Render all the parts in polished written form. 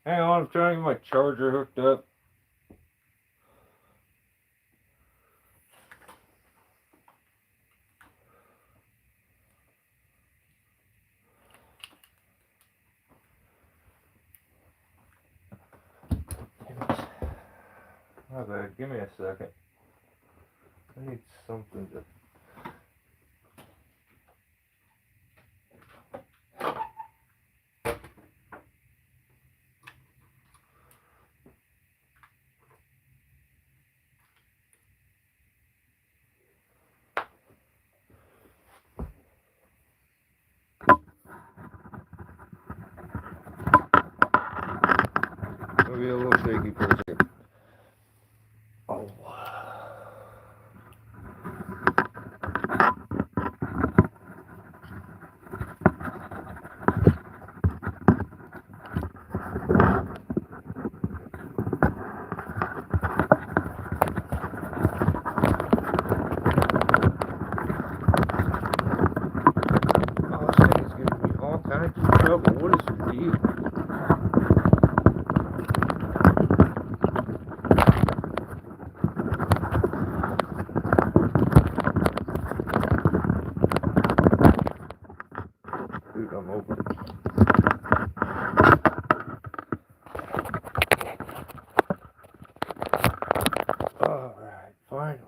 Hang on, I'm trying to get my charger hooked up. My bad, give me a second. I need something to... I'll be a little shaky for a second. Oh. Oh, this thing is giving me all kinds of trouble. What is the deal? Dude, I'm over it. Alright, finally.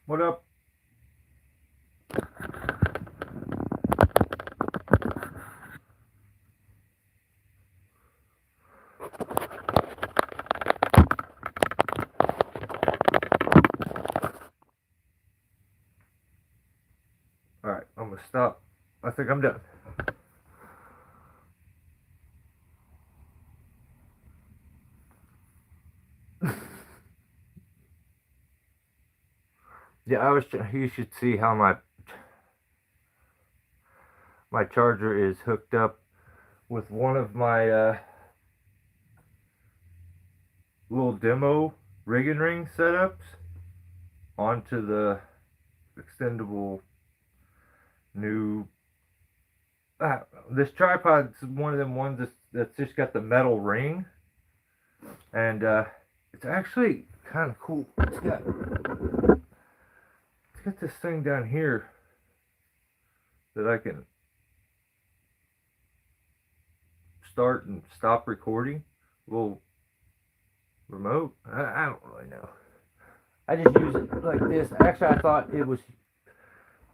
What up? Alright, I'm gonna stop. I think I'm done. Yeah, you should see how my charger is hooked up with one of my little demo rig and ring setups onto the extendable new this tripod's one of them ones that's just got the metal ring, and it's actually kind of cool. It's got this thing down here that I can start and stop recording. Little remote. I don't really know. I just use it like this. Actually, I thought it was,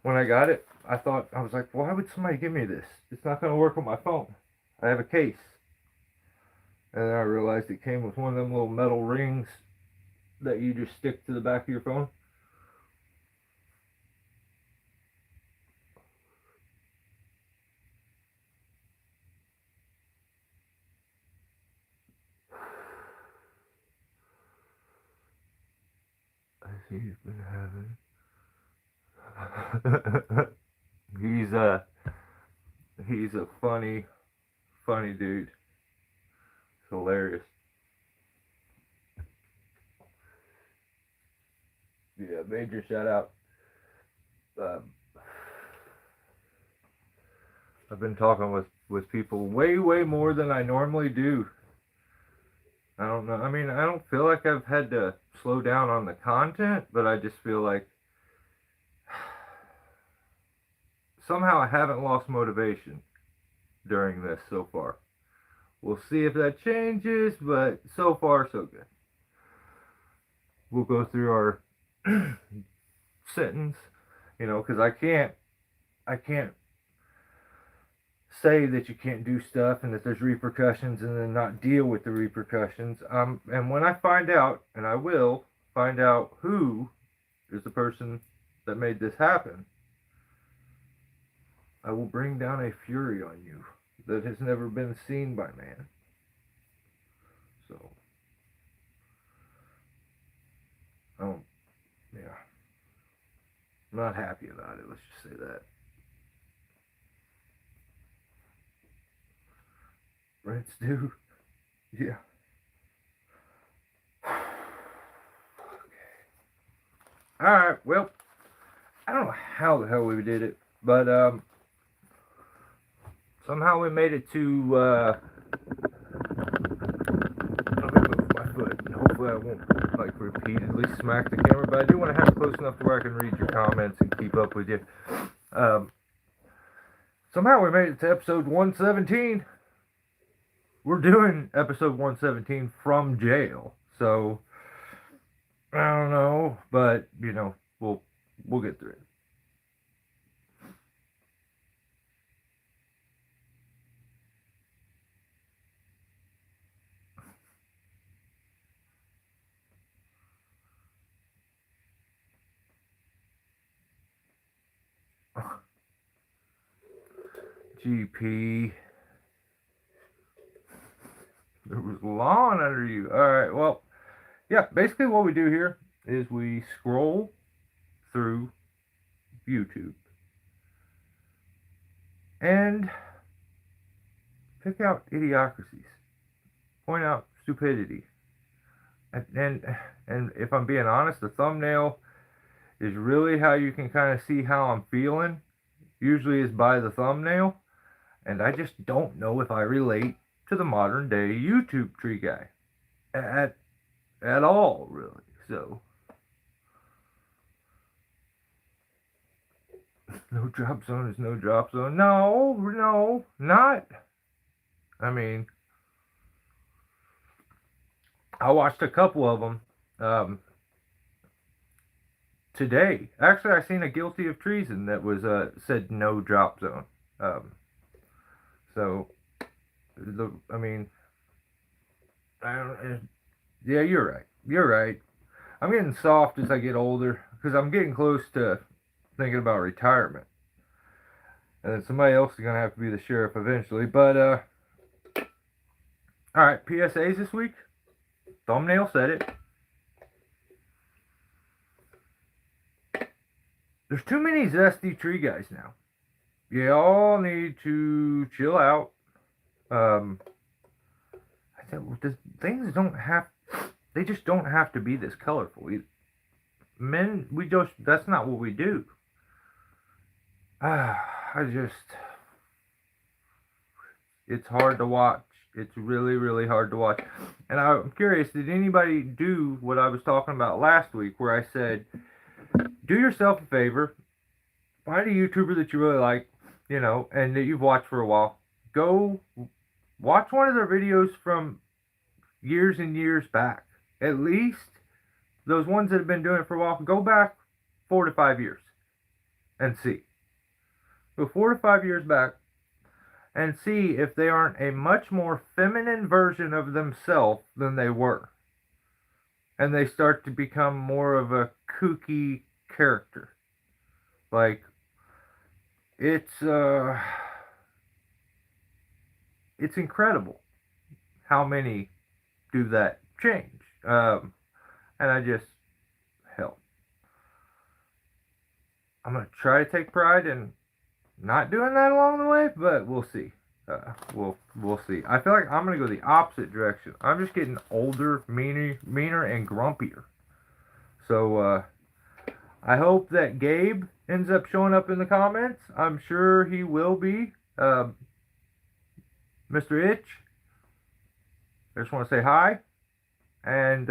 when I got it, I was like, why would somebody give me this? It's not going to work on my phone. I have a case. And then I realized it came with one of them little metal rings that you just stick to the back of your phone. I see he's been having. He's a funny dude. It's hilarious. Yeah, major shout out. I've been talking with people way more than I normally do. I don't know. I mean, I don't feel like I've had to slow down on the content, but I just feel like somehow I haven't lost motivation during this so far. We'll see if that changes, but so far so good. We'll go through our sentence, because I can't say that you can't do stuff and that there's repercussions and then not deal with the repercussions. And when I find out, and I will find out who is the person that made this happen, I will bring down a fury on you that has never been seen by man. So, yeah, I'm not happy about it. Let's just say that. Rent's due. Yeah. All right. Well, I don't know how the hell we did it, but somehow we made it to. Let me move my foot. Hopefully, I won't like repeatedly smack the camera, but I do want to have it close enough to where I can read your comments and keep up with you. Somehow we made it to episode 117. We're doing episode 117 from jail, so I don't know, but you know, we'll get through it. GP. There was lawn under you. Alright, well, yeah, basically what we do here is we scroll through YouTube and pick out idiocracies, point out stupidity. And if I'm being honest, the thumbnail is really how you can kind of see how I'm feeling. Usually is by the thumbnail. And I just don't know if I relate to the modern day YouTube tree guy at all, really. So no drop zone is no drop zone. No, not. I mean, I watched a couple of them today. Actually, I seen a guilty of treason that was said no drop zone. So, I mean, yeah, you're right. You're right. I'm getting soft as I get older because I'm getting close to thinking about retirement. And then somebody else is going to have to be the sheriff eventually. But, alright, PSAs this week. Thumbnail said it. There's too many zesty tree guys now. You all need to chill out. I think things don't have, they just don't have to be this colorful either. Men, that's not what we do. It's hard to watch. It's really, really hard to watch. And I'm curious, did anybody do what I was talking about last week where I said, do yourself a favor, find a YouTuber that you really like, you know, and that you've watched for a while. Go watch one of their videos from years and years back. At least those ones that have been doing it for a while, go back 4 to 5 years and see. Go 4 to 5 years back and see if they aren't a much more feminine version of themselves than they were. And they start to become more of a kooky character. Like, it's incredible how many do that change. And I just, hell, I'm going to try to take pride in not doing that along the way, but we'll see. We'll see. I feel like I'm going to go the opposite direction. I'm just getting older, meaner, and grumpier. So, I hope that Gabe ends up showing up in the comments. I'm sure he will be. Mr. Itch, I just want to say hi. And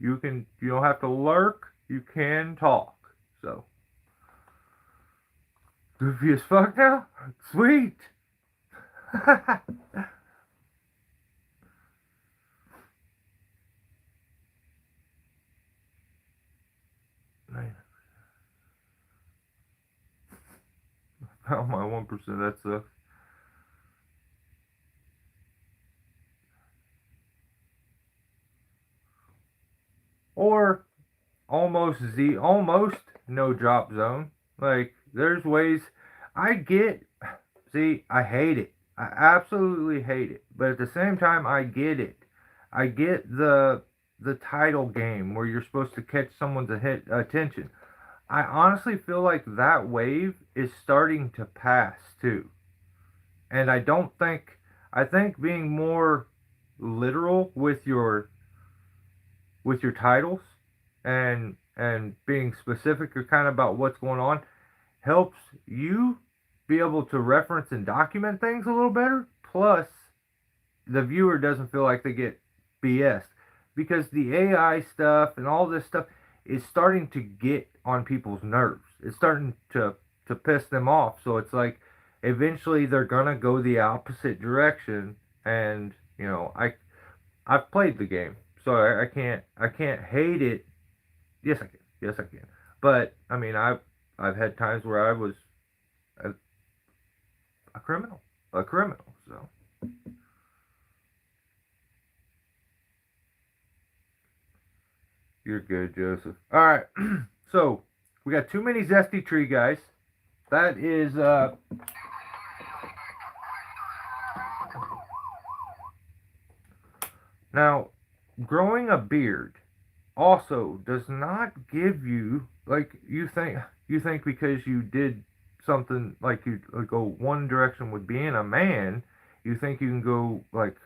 you don't have to lurk. You can talk. So, goofy as fuck now? Sweet. Oh, my 1%, that sucks. or almost no drop zone. Like there's ways I get. See, I hate it. I absolutely hate it. But at the same time, I get it. I get the title game where you're supposed to catch someone's attention. I honestly feel like that wave is starting to pass too. And I don't think I think being more literal with your titles and being specific or kind of about what's going on helps you be able to reference and document things a little better. Plus, the viewer doesn't feel like they get BS because the AI stuff and all this stuff is starting to get on people's nerves. It's starting to piss them off. So it's like eventually they're gonna go the opposite direction. And I've played the game, so I can't hate it. Yes, I can. Yes, I can. But I mean, I've had times where I was a, a criminal, a criminal. So you're good, Joseph. All right. So we got too many zesty tree guys. That is now growing a beard also does not give you like you think because you did something like you go one direction with being a man, you think you can go like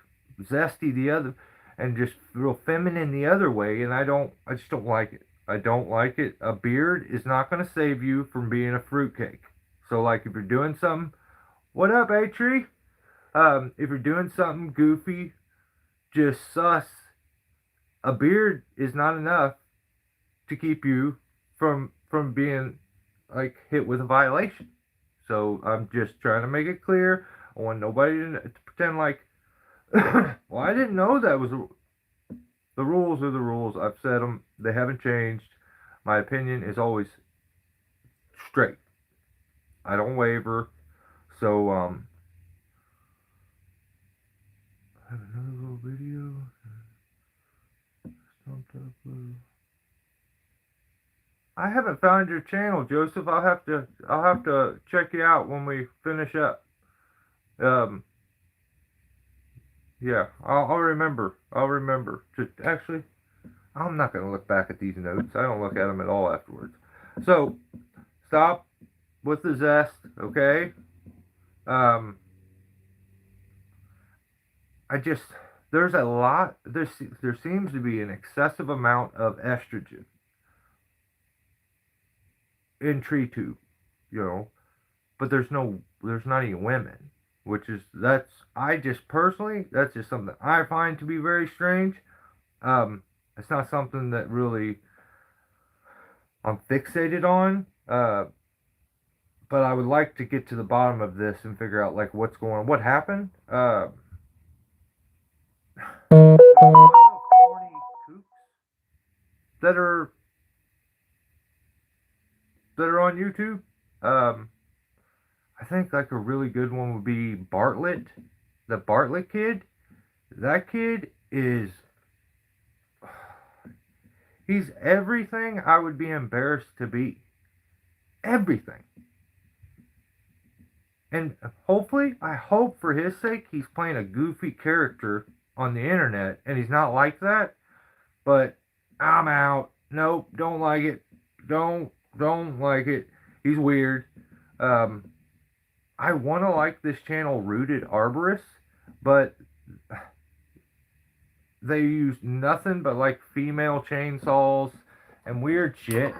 zesty the other and just real feminine the other way, and I just don't like it. I don't like it. A beard is not going to save you from being a fruitcake. So like if you're doing something, what up, A tree? If you're doing something goofy, just sus, a beard is not enough to keep you from being like hit with a violation. So I'm just trying to make it clear. I want nobody to pretend like, well, I didn't know that was the rules are the rules. I've said them. They haven't changed. My opinion is always straight. I don't waver. So I have another little video. I haven't found your channel, Joseph. I'll have to check you out when we finish up. Um, yeah, I'll remember. I'll remember. Just actually, I'm not gonna look back at these notes. I don't look at them at all afterwards. So stop with the zest, okay? Um, I just there's a lot. There seems to be an excessive amount of estrogen in tree tube, you know, but there's not any women, which is that's I just personally that's just something I find to be very strange. It's not something that really I'm fixated on. But I would like to get to the bottom of this and figure out like what's going on, what happened. Corny kooks that are on YouTube. Um, I think like a really good one would be Bartlett, the Bartlett kid. That kid is he's everything I would be embarrassed to be. Everything. And hopefully, I hope for his sake, he's playing a goofy character on the internet and he's not like that. But I'm out. Nope, don't like it. Don't like it. He's weird. Um, I want to like this channel, Rooted Arborist, but they use nothing but like female chainsaws and weird shit.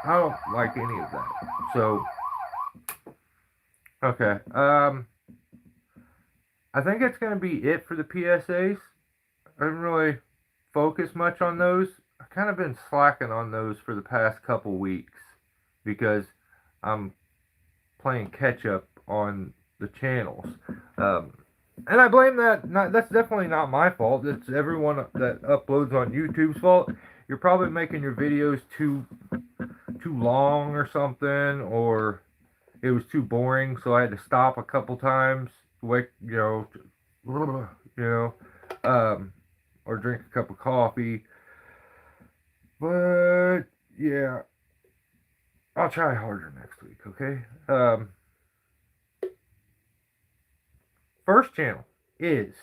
I don't like any of that. So, okay. I think that's going to be it for the PSAs. I didn't really focus much on those. I've kind of been slacking on those for the past couple weeks because I'm playing catch up on the channels. And I blame that. That's definitely not my fault. It's everyone that uploads on YouTube's fault. You're probably making your videos too long or something, or it was too boring, so I had to stop a couple times, wake, you know, or drink a cup of coffee. But yeah, I'll try harder next week. Okay. First channel is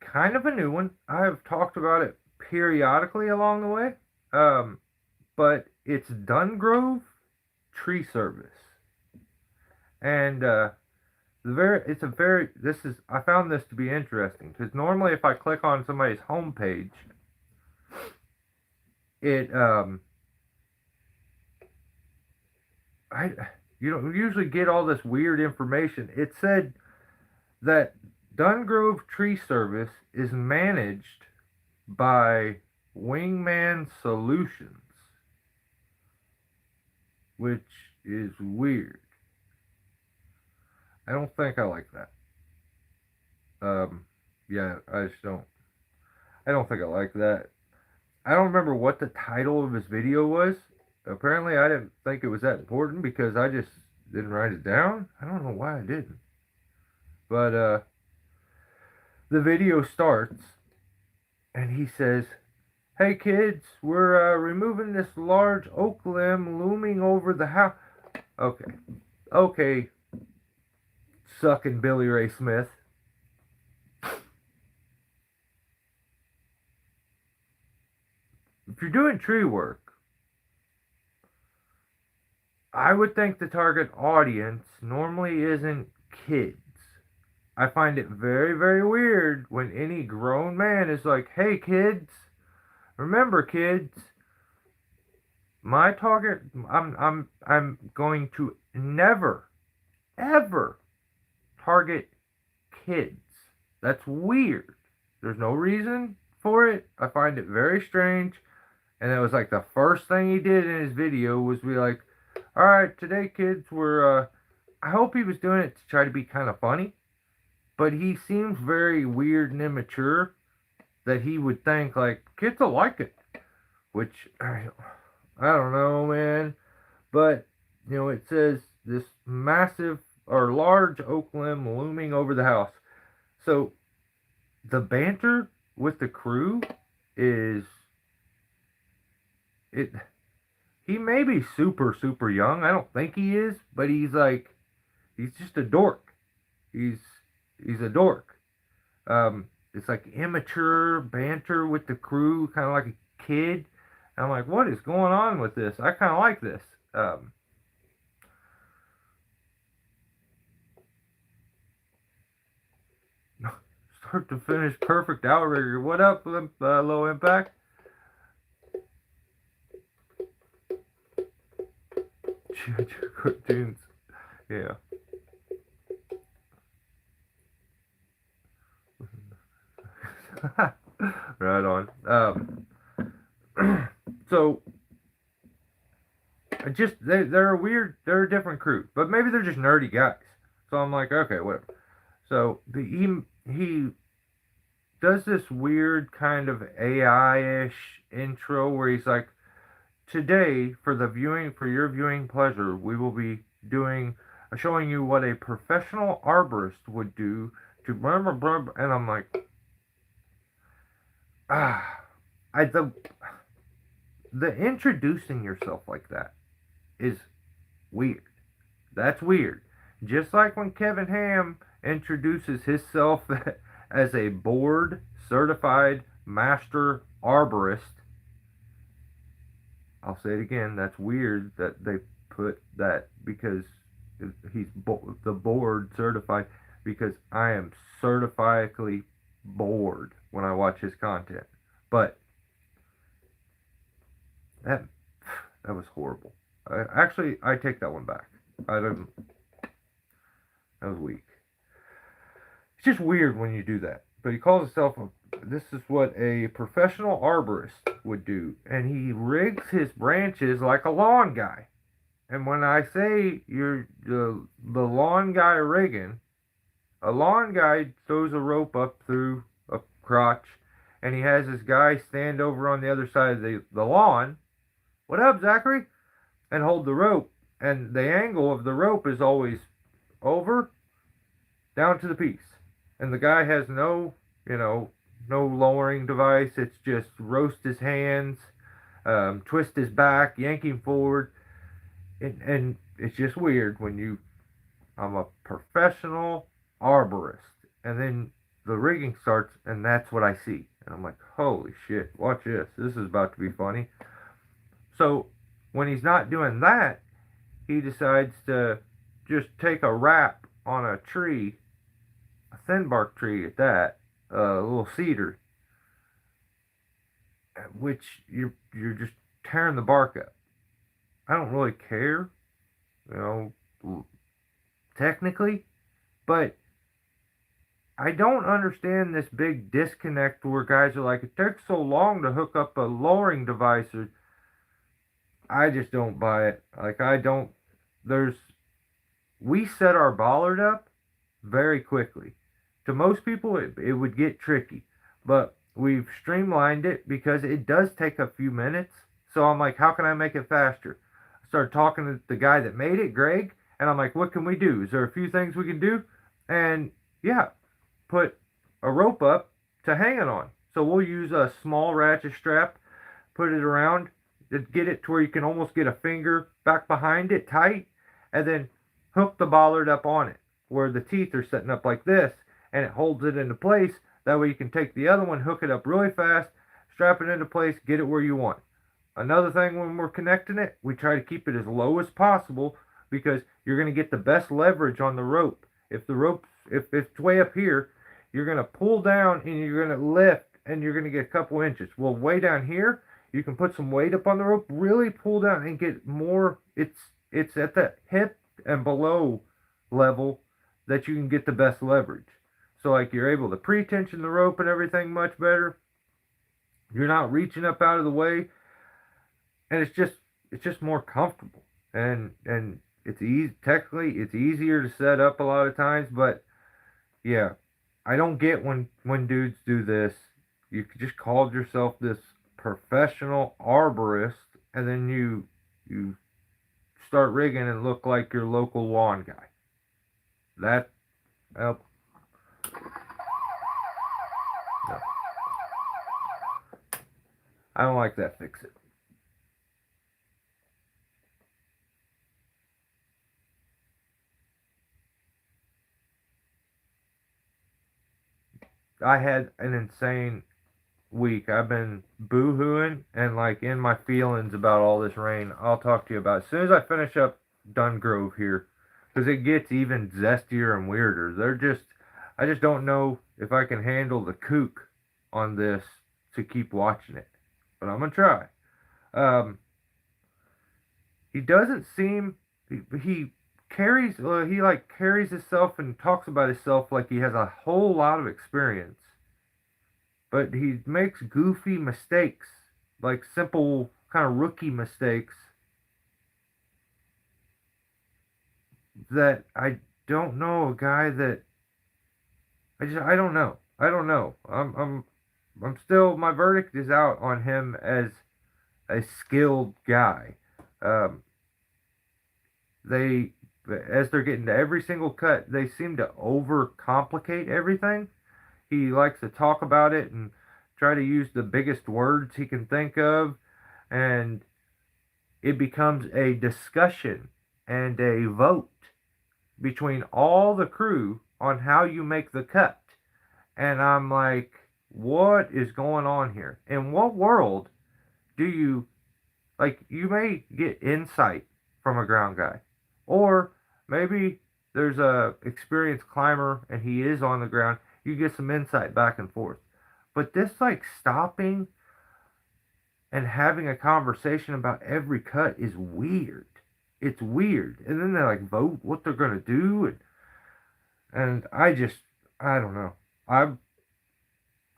kind of a new one. I've talked about it periodically along the way. Um, but it's Dungrove Tree Service, and I found this to be interesting because normally if I click on somebody's homepage, it I you don't usually get all this weird information. It said that Dungrove Tree Service is managed by Wingman Solutions, which is weird. I don't think I like that. Um, yeah, I just don't. I don't think I like that. I don't remember what the title of his video was. Apparently, I didn't think it was that important because I just didn't write it down. I don't know why I didn't. But the video starts, and he says, "Hey kids, we're removing this large oak limb looming over the house." Okay, okay, sucking Billy Ray Smith. If you're doing tree work, I would think the target audience normally isn't kids. I find it very, very weird when any grown man is like, "Hey kids, remember kids, my target I'm going to never ever target kids." That's weird. There's no reason for it. I find it very strange. And it was like the first thing he did in his video was be like, "All right, today kids, we're I hope he was doing it to try to be kind of funny, but he seems very weird and immature that he would think like kids will like it, which I don't know, man. But it says this massive or large oak limb looming over the house. So the banter with the crew is it. He may be super super young. I don't think he is, but he's just a dork. He's he's a dork. It's like immature banter with the crew, kind of like a kid. And I'm like, what is going on with this? I kind of like this. Start to finish, perfect outrigger. What up, low impact? Cartoons. Yeah. Right on. So they're a weird, they're a different crew, but maybe they're just nerdy guys. So I'm like, okay, whatever. So he does this weird kind of AI-ish intro where he's like, "Today, for your viewing pleasure, we will be showing you what a professional arborist would do to blah blah blah." And I'm like, ah, I the introducing yourself like that is weird. That's weird. Just like when Kevin Ham introduces himself as a board certified master arborist. I'll say it again. That's weird that they put that because he's the board certified, because I am certifiably bored when I watch his content. But that that was horrible. I take that one back. I don't. That was weak. It's just weird when you do that. But he calls himself this is what a professional arborist would do, and he rigs his branches like a lawn guy. And when I say you're the lawn guy rigging, a lawn guy throws a rope up through a crotch, and he has this guy stand over on the other side of the lawn. "What up, Zachary?" And hold the rope. And the angle of the rope is always over, down to the piece. And the guy has no lowering device. It's just roast his hands. twist his back, yank him forward, and it's just weird when I'm a professional arborist, and then the rigging starts, and that's what I see, and I'm like, holy shit, watch this, this is about to be funny. So when he's not doing that, he decides to just take a wrap on a tree, a thin bark tree at that, a little cedar, which you're just tearing the bark up. I don't really care, you know, technically, but I don't understand this big disconnect where guys are like, it takes so long to hook up a lowering device. Or I just don't buy it. Like, I don't. There's we set our bollard up very quickly. To most people, it would get tricky, but we've streamlined it because it does take a few minutes. So I'm like, how can I make it faster? I started talking to the guy that made it, Greg, and I'm like, what can we do? Is there a few things we can do? And yeah, put a rope up to hang it on. So we'll use a small ratchet strap, put it around, get it to where you can almost get a finger back behind it tight, and then hook the bollard up on it where the teeth are setting up like this, and it holds it into place. That way you can take the other one, hook it up really fast, strap it into place, get it where you want. Another thing, when we're connecting it, we try to keep it as low as possible because you're going to get the best leverage on the rope. If it's way up here, you're going to pull down and you're going to lift and you're going to get a couple inches. Well, way down here, you can put some weight up on the rope, really pull down and get more. It's at the hip and below level that you can get the best leverage. So like you're able to pre-tension the rope and everything much better. You're not reaching up out of the way, and it's just more comfortable. And it's easy. Technically, it's easier to set up a lot of times, but yeah, I don't get when dudes do this. You just called yourself this professional arborist, and then you start rigging and look like your local lawn guy. That, well, no, I don't like that. Fix it. I had an insane week. I've been boo-hooing and like in my feelings about all this rain. I'll talk to you about it as soon as I finish up Dungrove here, because it gets even zestier and weirder. I just don't know if I can handle the kook on this to keep watching it, but I'm gonna try. Um, he doesn't seem he carries he like carries himself and talks about himself like he has a whole lot of experience, but he makes goofy mistakes, like simple kind of rookie mistakes that I don't know a guy that I don't know. I don't know. I'm still, my verdict is out on him as a skilled guy. Um, they as they're getting to every single cut, they seem to overcomplicate everything. He likes to talk about it and try to use the biggest words he can think of, and it becomes a discussion and a vote between all the crew on how you make the cut. And I'm like, what is going on here? In what world do you, like, you may get insight from a ground guy, or maybe there's a experienced climber and he is on the ground. You get some insight back and forth. But this, like, stopping and having a conversation about every cut is weird. It's weird. And then they like vote what they're gonna do, and I don't know.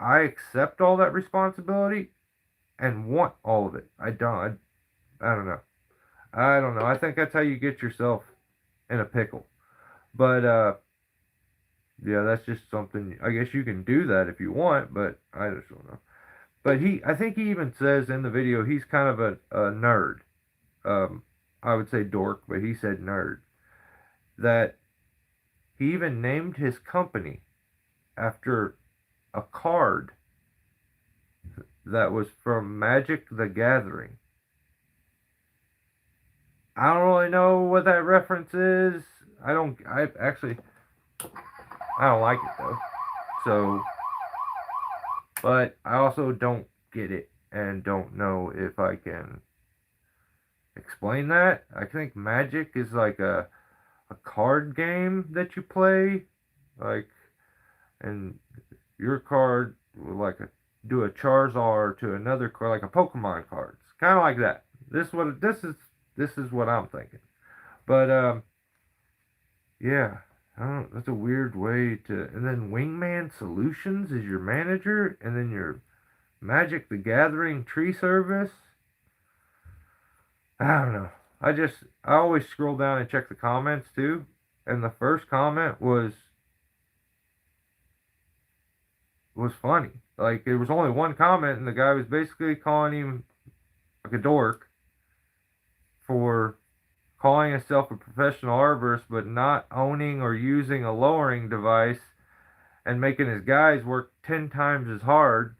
I accept all that responsibility and want all of it. I don't know. I don't know. I think that's how you get yourself in a pickle. But yeah, that's just something. I guess you can do that if you want, but I just don't know. But I think he even says in the video he's kind of a nerd. Um, I would say dork, but he said nerd. That he even named his company after a card that was from Magic the Gathering. I don't really know what that reference is. I actually, I don't like it though. So, but I also don't get it and don't know if I can explain that. I think Magic is like a card game that you play, like, and your card will like do a Charizard to another card, like a Pokemon card. It's kind of like that. This is what I'm thinking. But yeah, I don't. That's a weird way to. And then Wingman Solutions is your manager, and then your Magic the Gathering tree service. I don't know. I always scroll down and check the comments too, and the first comment was funny. Like there was only one comment, and the guy was basically calling him like a dork for calling himself a professional arborist, but not owning or using a lowering device and making his guys work 10 times as hard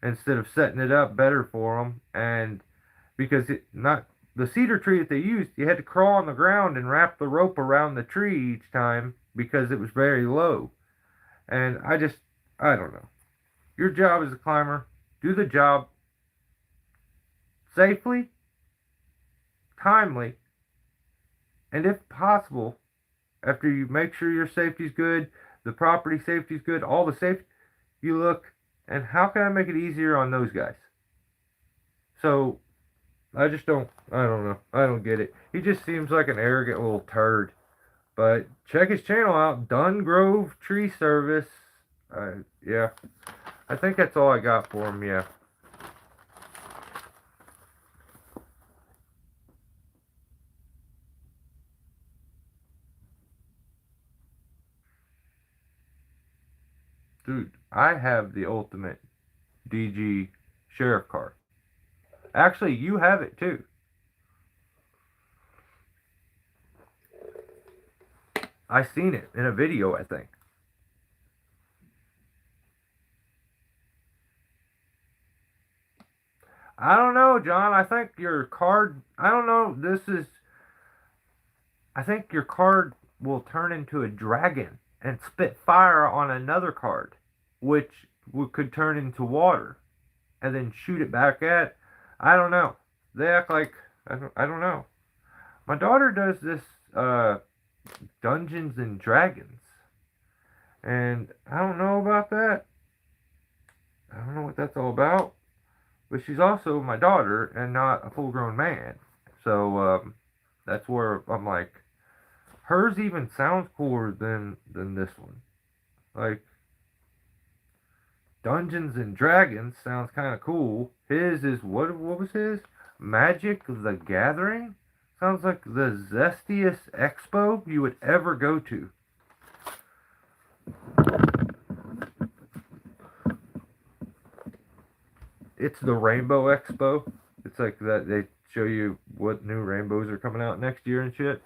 instead of setting it up better for them. And because not the cedar tree that they used, you had to crawl on the ground and wrap the rope around the tree each time because it was very low. And I don't know. Your job as a climber, do the job safely, timely, and if possible, after you make sure your safety's good, the property safety's good, all the safety, you look, and how can I make it easier on those guys? So I don't know. I don't get it. He just seems like an arrogant little turd. But check his channel out, Dungrove Tree Service. Yeah, I think that's all I got for him. Yeah. Dude, I have the ultimate DG sheriff car. Actually, you have it too. I seen it in a video, I think. I don't know, John. I think your card. I don't know. I think your card will turn into a dragon and spit fire on another card, which could turn into water and then shoot it back at. I don't know. They act like I don't know. My daughter does this uh, Dungeons and Dragons, and I don't know about that. I don't know what that's all about. But she's also my daughter and not a full-grown man. So that's where I'm like, hers even sounds cooler than this one. Like Dungeons and Dragons sounds kind of cool. His is what was his? Magic the Gathering? Sounds like the zestiest expo you would ever go to. It's the Rainbow Expo. It's like that they show you what new rainbows are coming out next year and shit.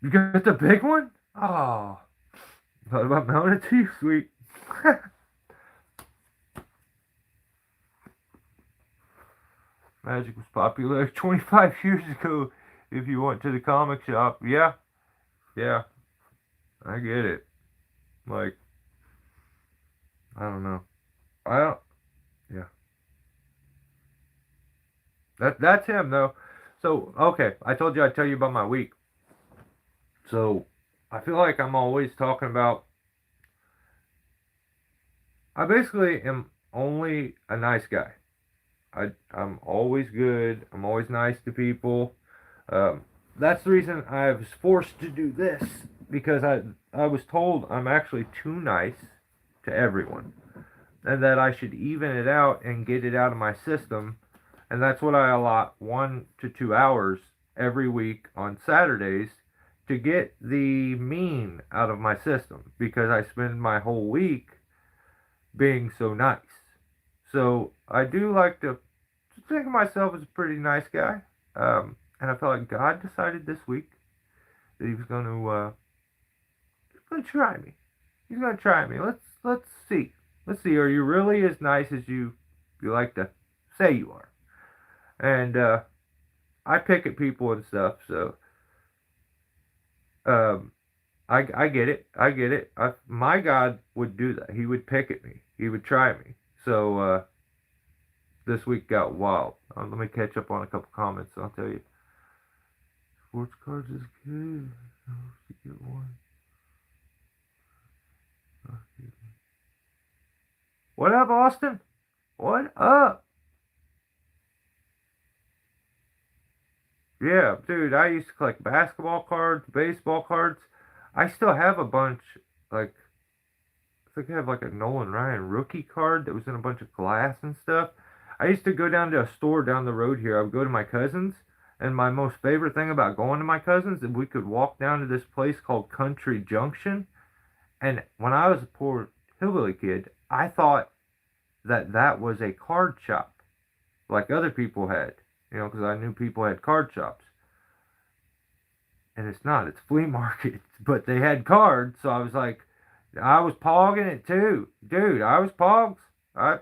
You got the big one? Oh, thought about mounting it to you, sweet. Magic was popular 25 years ago. If you went to the comic shop, yeah, yeah, I get it. Like, I don't know. I don't. Yeah, that's him though. So okay, I told you I'd tell you about my week. So I feel like I'm always talking about. I basically am only a nice guy. I'm always good. I'm always nice to people. Um, that's the reason I was forced to do this because I was told I'm actually too nice to everyone and that I should even it out and get it out of my system. And that's what I allot 1 to 2 hours every week on Saturdays to get the mean out of my system because I spend my whole week being so nice. So I do like to think of myself as a pretty nice guy. And I felt like God decided this week that He was going to try me. He's going to try me. Let's see. Let's see. Are you really as nice as you like to Say you are. And I pick at people and stuff, so um, I get it. I get it. My God would do that. He would pick at me. He would try me. So this week got wild. Let me catch up on a couple comments. I'll tell you. Sports cards is good. You get one. What up, Austin? What up? Yeah, dude, I used to collect basketball cards, baseball cards. I still have a bunch. Like, I think I have like a Nolan Ryan rookie card that was in a bunch of glass and stuff. I used to go down to a store down the road here. I would go to my cousin's, and my most favorite thing about going to my cousin's is we could walk down to this place called Country Junction. And when I was a poor hillbilly kid, I thought that that was a card shop, like other people had, because I knew people had card shops. And it's not, it's flea markets, but they had cards, so I was like, I was pogging it too. Dude, I was pogs. I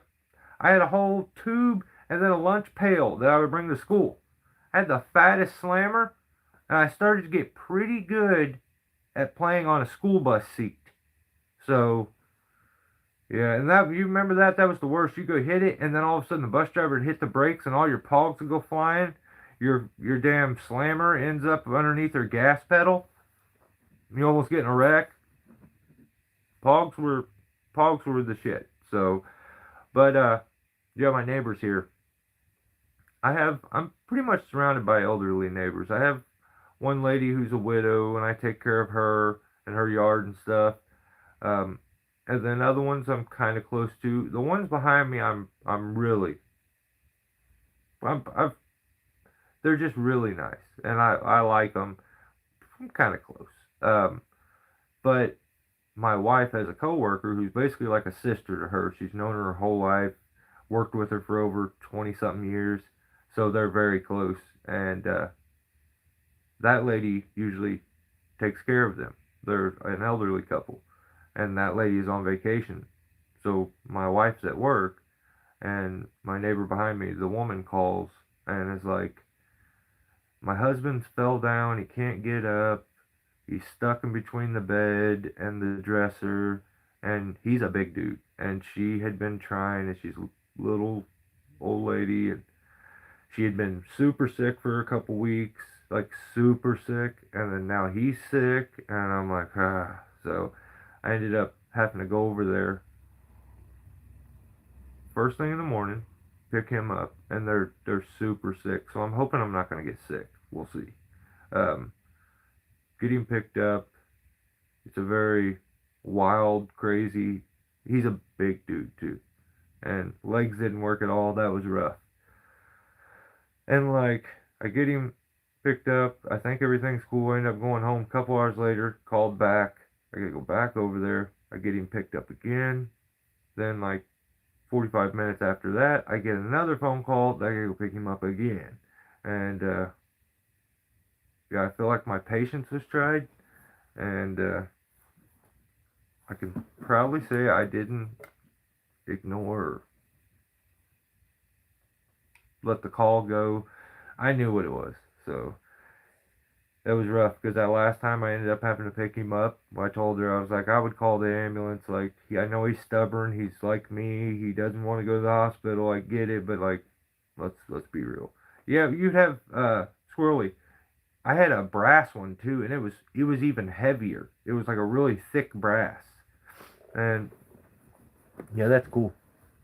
had a whole tube and then a lunch pail that I would bring to school. I had the fattest slammer, and I started to get pretty good at playing on a school bus seat. So, yeah, and that you remember that? That was the worst. You go hit it, and then all of a sudden the bus driver would hit the brakes, and all your pogs would go flying. Your damn slammer ends up underneath her gas pedal. You almost get in a wreck. Pogs were the shit. So, but yeah, my neighbors here. I'm pretty much surrounded by elderly neighbors. I have one lady who's a widow, and I take care of her and her yard and stuff. Um, and then other ones I'm kind of close to. The ones behind me, I'm really, I've they're just really nice, and I like them. I'm kind of close. But my wife has a coworker who's basically like a sister to her. She's known her her whole life, worked with her for over 20 something years, so they're very close. And that lady usually takes care of them. They're an elderly couple, and that lady is on vacation. So my wife's at work, and my neighbor behind me, the woman calls and is like, my husband's fell down, he can't get up, he's stuck in between the bed and the dresser, and he's a big dude. And she had been trying, and she's a little old lady, and she had been super sick for a couple weeks, like super sick, and then now he's sick, and I'm like, ah. So I ended up having to go over there first thing in the morning, pick him up, and they're super sick. So I'm hoping I'm not gonna get sick. We'll see. Um, get him picked up. It's a very wild, crazy. He's a big dude too, and legs didn't work at all. That was rough. And like, I get him picked up. I think everything's cool. I end up going home. A couple hours later, called back. I gotta go back over there. I get him picked up again. Then like 45 minutes after that, I get another phone call that I gotta go pick him up again. And yeah, I feel like my patience was tried, and I can proudly say I didn't ignore or let the call go. I knew what it was, so that was rough because that last time I ended up having to pick him up. I told her I was like I would call the ambulance. Like I know he's stubborn. He's like me. He doesn't want to go to the hospital. I get it, but like let's be real. Yeah, you'd have Squirrely. I had a brass one too, and it was even heavier. It was like a really thick brass, and yeah, that's cool.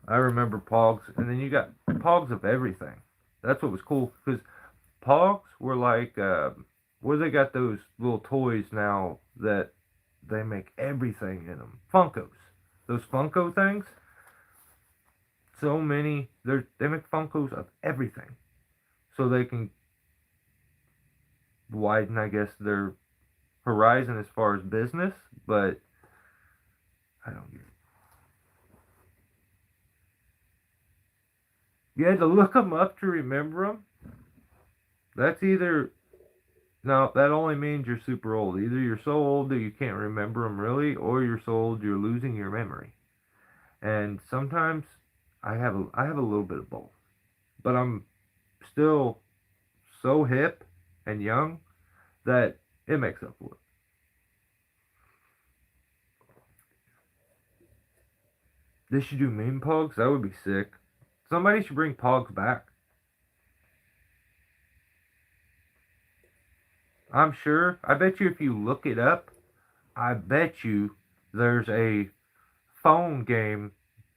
I remember Pogs, and then you got Pogs of everything. That's what was cool because Pogs were like, where they got those little toys now that they make everything in them. Funkos, those Funko things. So many. They make Funkos of everything, so they can widen, I guess, their horizon as far as business. But I don't get it. You had to look them up to remember them. That's either no, that only means you're super old. Either you're so old that you can't remember them really, or you're so old you're losing your memory. And sometimes I have a little bit of both. but I'm still so hip and young that it makes up for it. They should do meme pogs. That would be sick. Somebody should bring pogs back. I'm sure. I bet you if you look it up, I bet you there's a phone game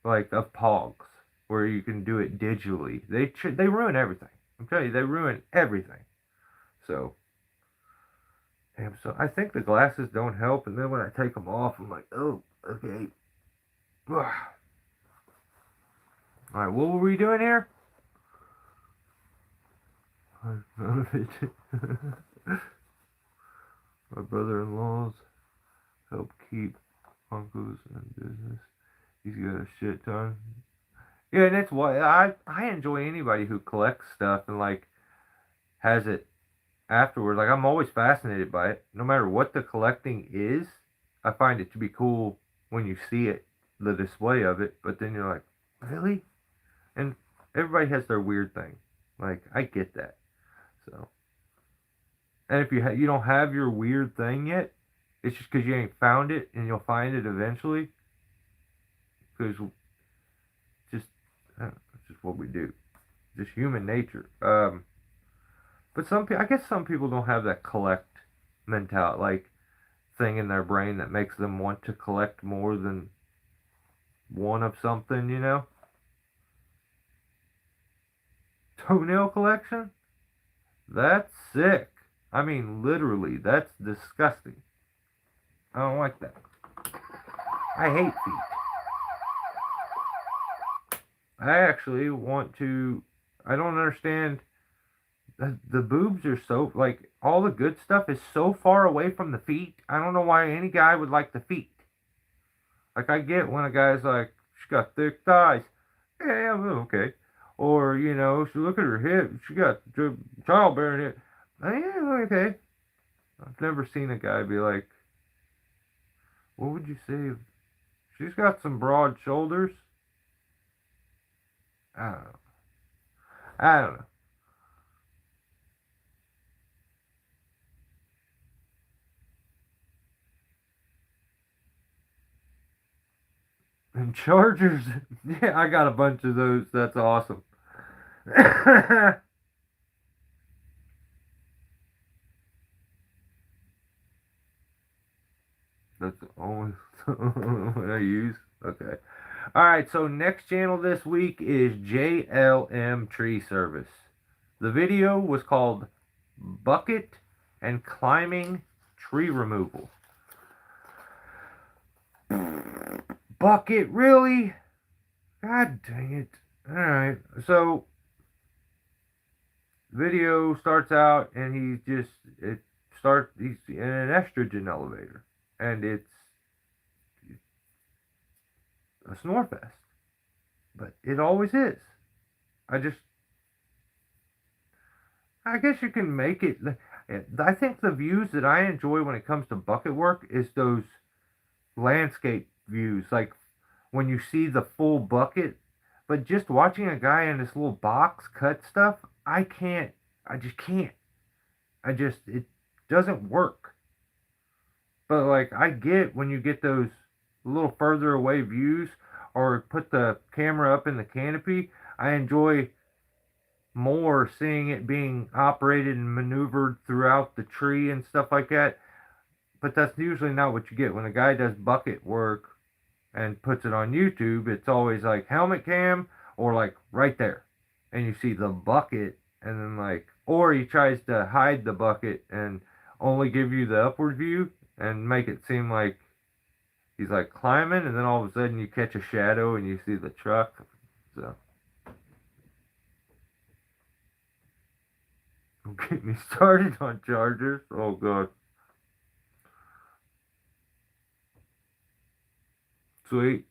like of pogs where you can do it digitally. They ruin everything. I'm telling you, they ruin everything. So, damn. So I think the glasses don't help, and then when I take them off, I'm like, oh, okay. All right, what were we doing here? None of it. My brother-in-laws help keep uncles in business. He's got a shit ton. Yeah, and that's why I enjoy anybody who collects stuff and like has it afterward. Like I'm always fascinated by it, no matter what the collecting is. I find it to be cool when you see it, the display of it. But then you're like, really? And everybody has their weird thing. Like I get that. So, and if you don't have your weird thing yet, it's just because you ain't found it, and you'll find it eventually. Because just it's just what we do, just human nature. But I guess some people don't have that collect mentality, like thing in their brain that makes them want to collect more than one of something. Toenail collection? That's sick. I mean, literally, that's disgusting. I don't like that. I hate feet. I actually want to. I don't understand. The boobs are so, like, all the good stuff is so far away from the feet. I don't know why any guy would like the feet. Like, I get when a guy's like, she got thick thighs. Yeah, okay. Or, she look at her hip. She got childbearing hip. Yeah, okay. I've never seen a guy be like, what would you say? She's got some broad shoulders. I don't know. I don't know. And chargers. Yeah, I got a bunch of those. That's awesome. That's the only one I use. Okay. All right. So next channel this week is JLM Tree Service. The video was called Bucket and Climbing Tree Removal. Bucket, really? God dang it. All right. So video starts out and he's in an estrogen elevator, and it's a snore fest, but it always is. I guess you can make it. I think the views that I enjoy when it comes to bucket work is those landscape views, like when you see the full bucket. But just watching a guy in this little box cut stuff, I can't. I just can't. It doesn't work. But like, I get when you get those a little further away views or put the camera up in the canopy, I enjoy more seeing it being operated and maneuvered throughout the tree and stuff like that. But that's usually not what you get when a guy does bucket work and puts it on YouTube. It's always like helmet cam or like right there, and you see the bucket, and then like, or he tries to hide the bucket and only give you the upward view and make it seem like he's like climbing, and then all of a sudden you catch a shadow and you see the truck. So don't get me started on chargers. Oh god. Sweet.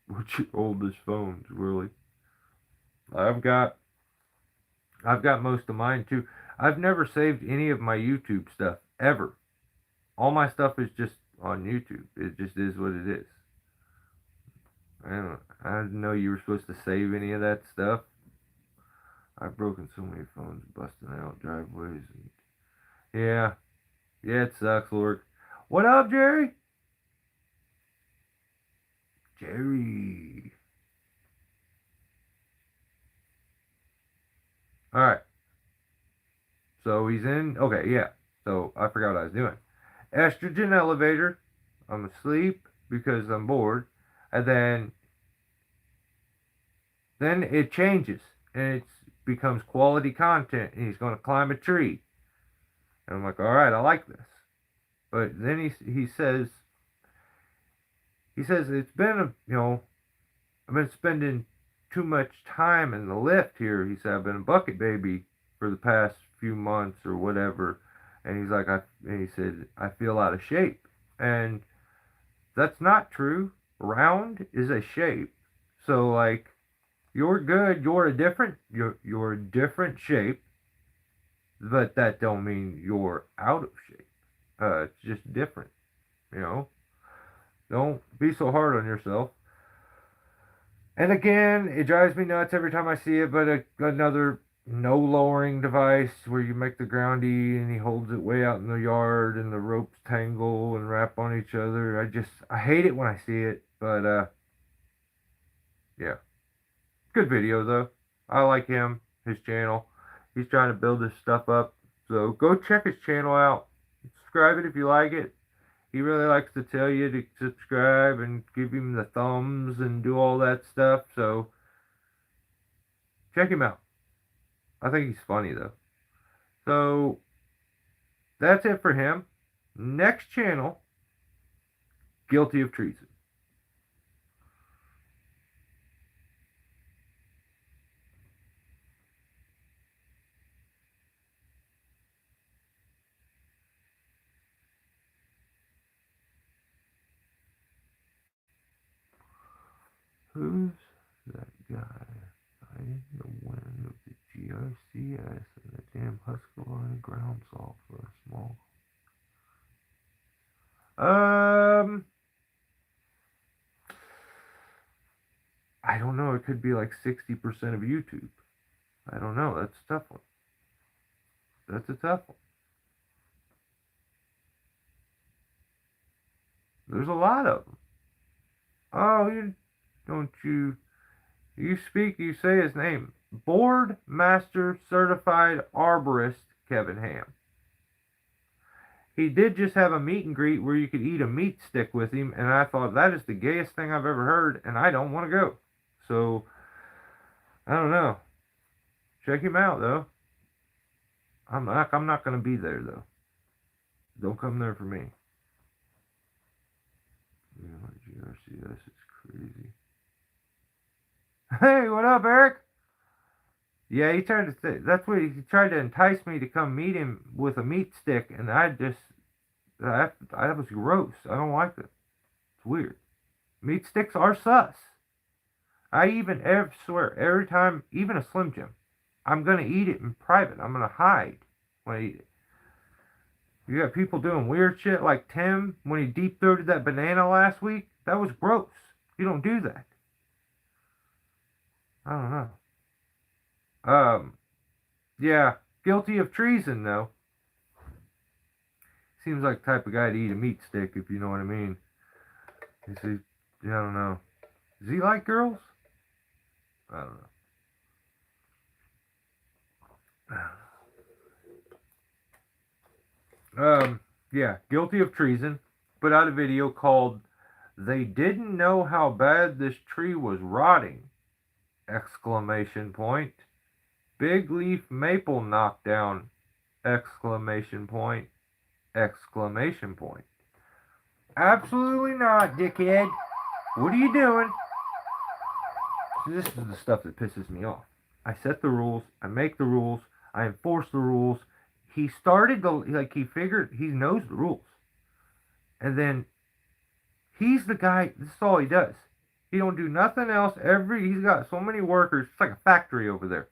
What's your oldest phones, really? I've got I've got most of mine too. I've never saved any of my YouTube stuff ever. All my stuff is just on YouTube. It just is what it is. I didn't know you were supposed to save any of that stuff. I've broken so many phones busting out driveways. And, yeah. Yeah, it sucks, Lord. What up, Jerry? Jerry. Alright. So he's in. Okay, yeah. So I forgot what I was doing. Estrogen elevator. I'm asleep because I'm bored. And then it changes. And it becomes quality content. And he's going to climb a tree. And I'm like, all right, I like this. But then he says it's been I've been spending too much time in the lift here. He said I've been a bucket baby for the past few months or whatever. And he said I feel out of shape. And that's not true. Round is a shape. So like you're good. You're a different shape, but that don't mean you're out of shape. It's just different. You know. Don't be so hard on yourself. And again, it drives me nuts every time I see it. But another no lowering device where you make the groundy and he holds it way out in the yard and the ropes tangle and wrap on each other. I hate it when I see it. But yeah, good video though. I like him, his channel. He's trying to build this stuff up. So go check his channel out. Subscribe it if you like it. He really likes to tell you to subscribe and give him the thumbs and do all that stuff. So check him out. I think he's funny though. So that's it for him. Next channel, guilty of treason. Who's that guy? I didn't win of the GRCS and the damn Husqvarna ground saw for a small. I don't know. It could be like 60% of YouTube. I don't know. That's a tough one. That's a tough one. There's a lot of them. Oh, don't you you say his name. Board Master Certified Arborist Kevin Ham. He did just have a meet and greet where you could eat a meat stick with him, and I thought that is the gayest thing I've ever heard, and I don't want to go. So, I don't know. Check him out though. I'm not gonna be there though. Don't come there for me. GRC, this is crazy. Hey, what up, Eric? Yeah, he tried to say that's what he tried to entice me to come meet him with a meat stick, and that was gross. I don't like it. It's weird. Meat sticks are sus. I swear every time, even a Slim Jim, I'm gonna eat it in private. I'm gonna hide when I eat it. You got people doing weird shit like Tim when he deep throated that banana last week. That was gross. You don't do that. I don't know. Yeah, guilty of treason though. Seems like the type of guy to eat a meat stick, if you know what I mean. You see, I don't know. Does he like girls? I don't know. Yeah, guilty of treason. Put out a video called "They Didn't Know How Bad This Tree Was Rotting!" Exclamation point. Big leaf maple knockdown! Exclamation point. Exclamation point. Absolutely not, dickhead. What are you doing? This is the stuff that pisses me off. I set the rules. I make the rules. I enforce the rules. He started he figured he knows the rules. And then he's the guy, this is all he does. He don't do nothing else. He's got so many workers. It's like a factory over there.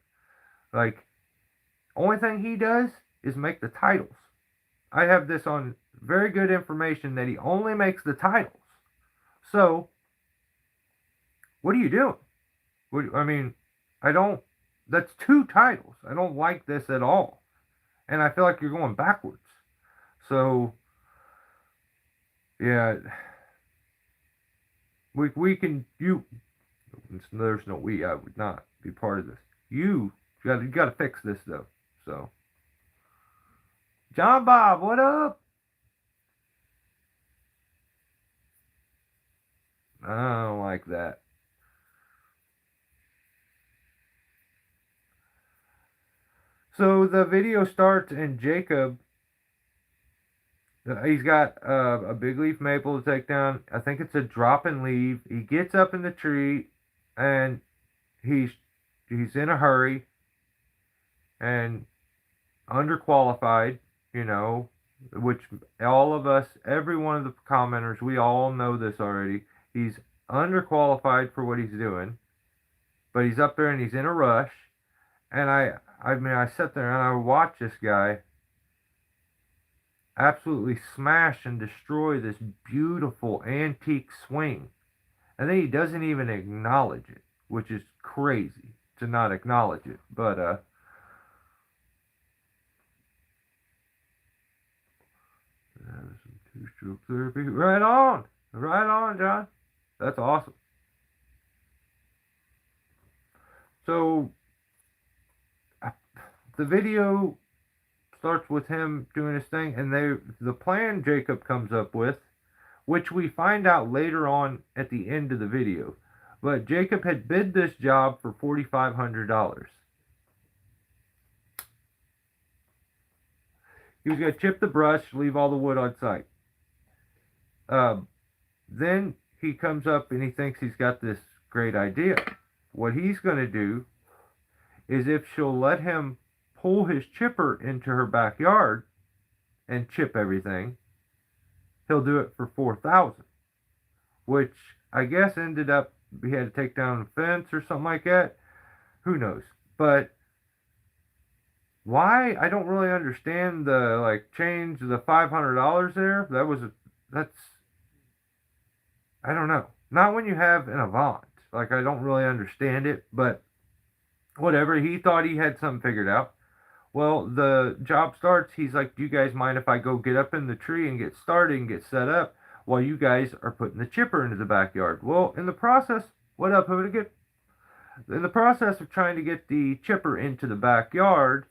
Like, only thing he does is make the titles. I have this on very good information that he only makes the titles. So, what are you doing? I mean, I don't. That's 2 titles. I don't like this at all, and I feel like you're going backwards. So yeah, we can you. There's no we. I would not be part of this. You got to fix this though. So John Bob, what up? I don't like that. So the video starts and Jacob, he's got a big leaf maple to take down. I think it's a dropping leaf. He gets up in the tree and he's he's in a hurry and underqualified, you know, which all of us, every one of the commenters, we all know this already. He's underqualified for what he's doing, but he's up there and he's in a rush. And I mean, I sit there and I watch this guy absolutely smash and destroy this beautiful antique swing. And then he doesn't even acknowledge it, which is crazy to not acknowledge it. But some two-stroke therapy. Right on. Right on, John. That's awesome. So the video starts with him doing his thing, and the plan Jacob comes up with, which we find out later on at the end of the video. But Jacob had bid this job for $4,500. He was going to chip the brush, leave all the wood on site. Then he comes up and he thinks he's got this great idea. What he's going to do is, if she'll let him pull his chipper into her backyard and chip everything, he'll do it for $4,000, which I guess ended up he had to take down a fence or something like that. Who knows? But why? I don't really understand the change the $500 there. That's I don't know. Not when you have an Avant. I don't really understand it, but whatever. He thought he had something figured out. Well, the job starts. He's like, do you guys mind if I go get up in the tree and get started and get set up while you guys are putting the chipper into the backyard? Well, in the process, what up, Hoonigan? In the process of trying to get the chipper into the backyard,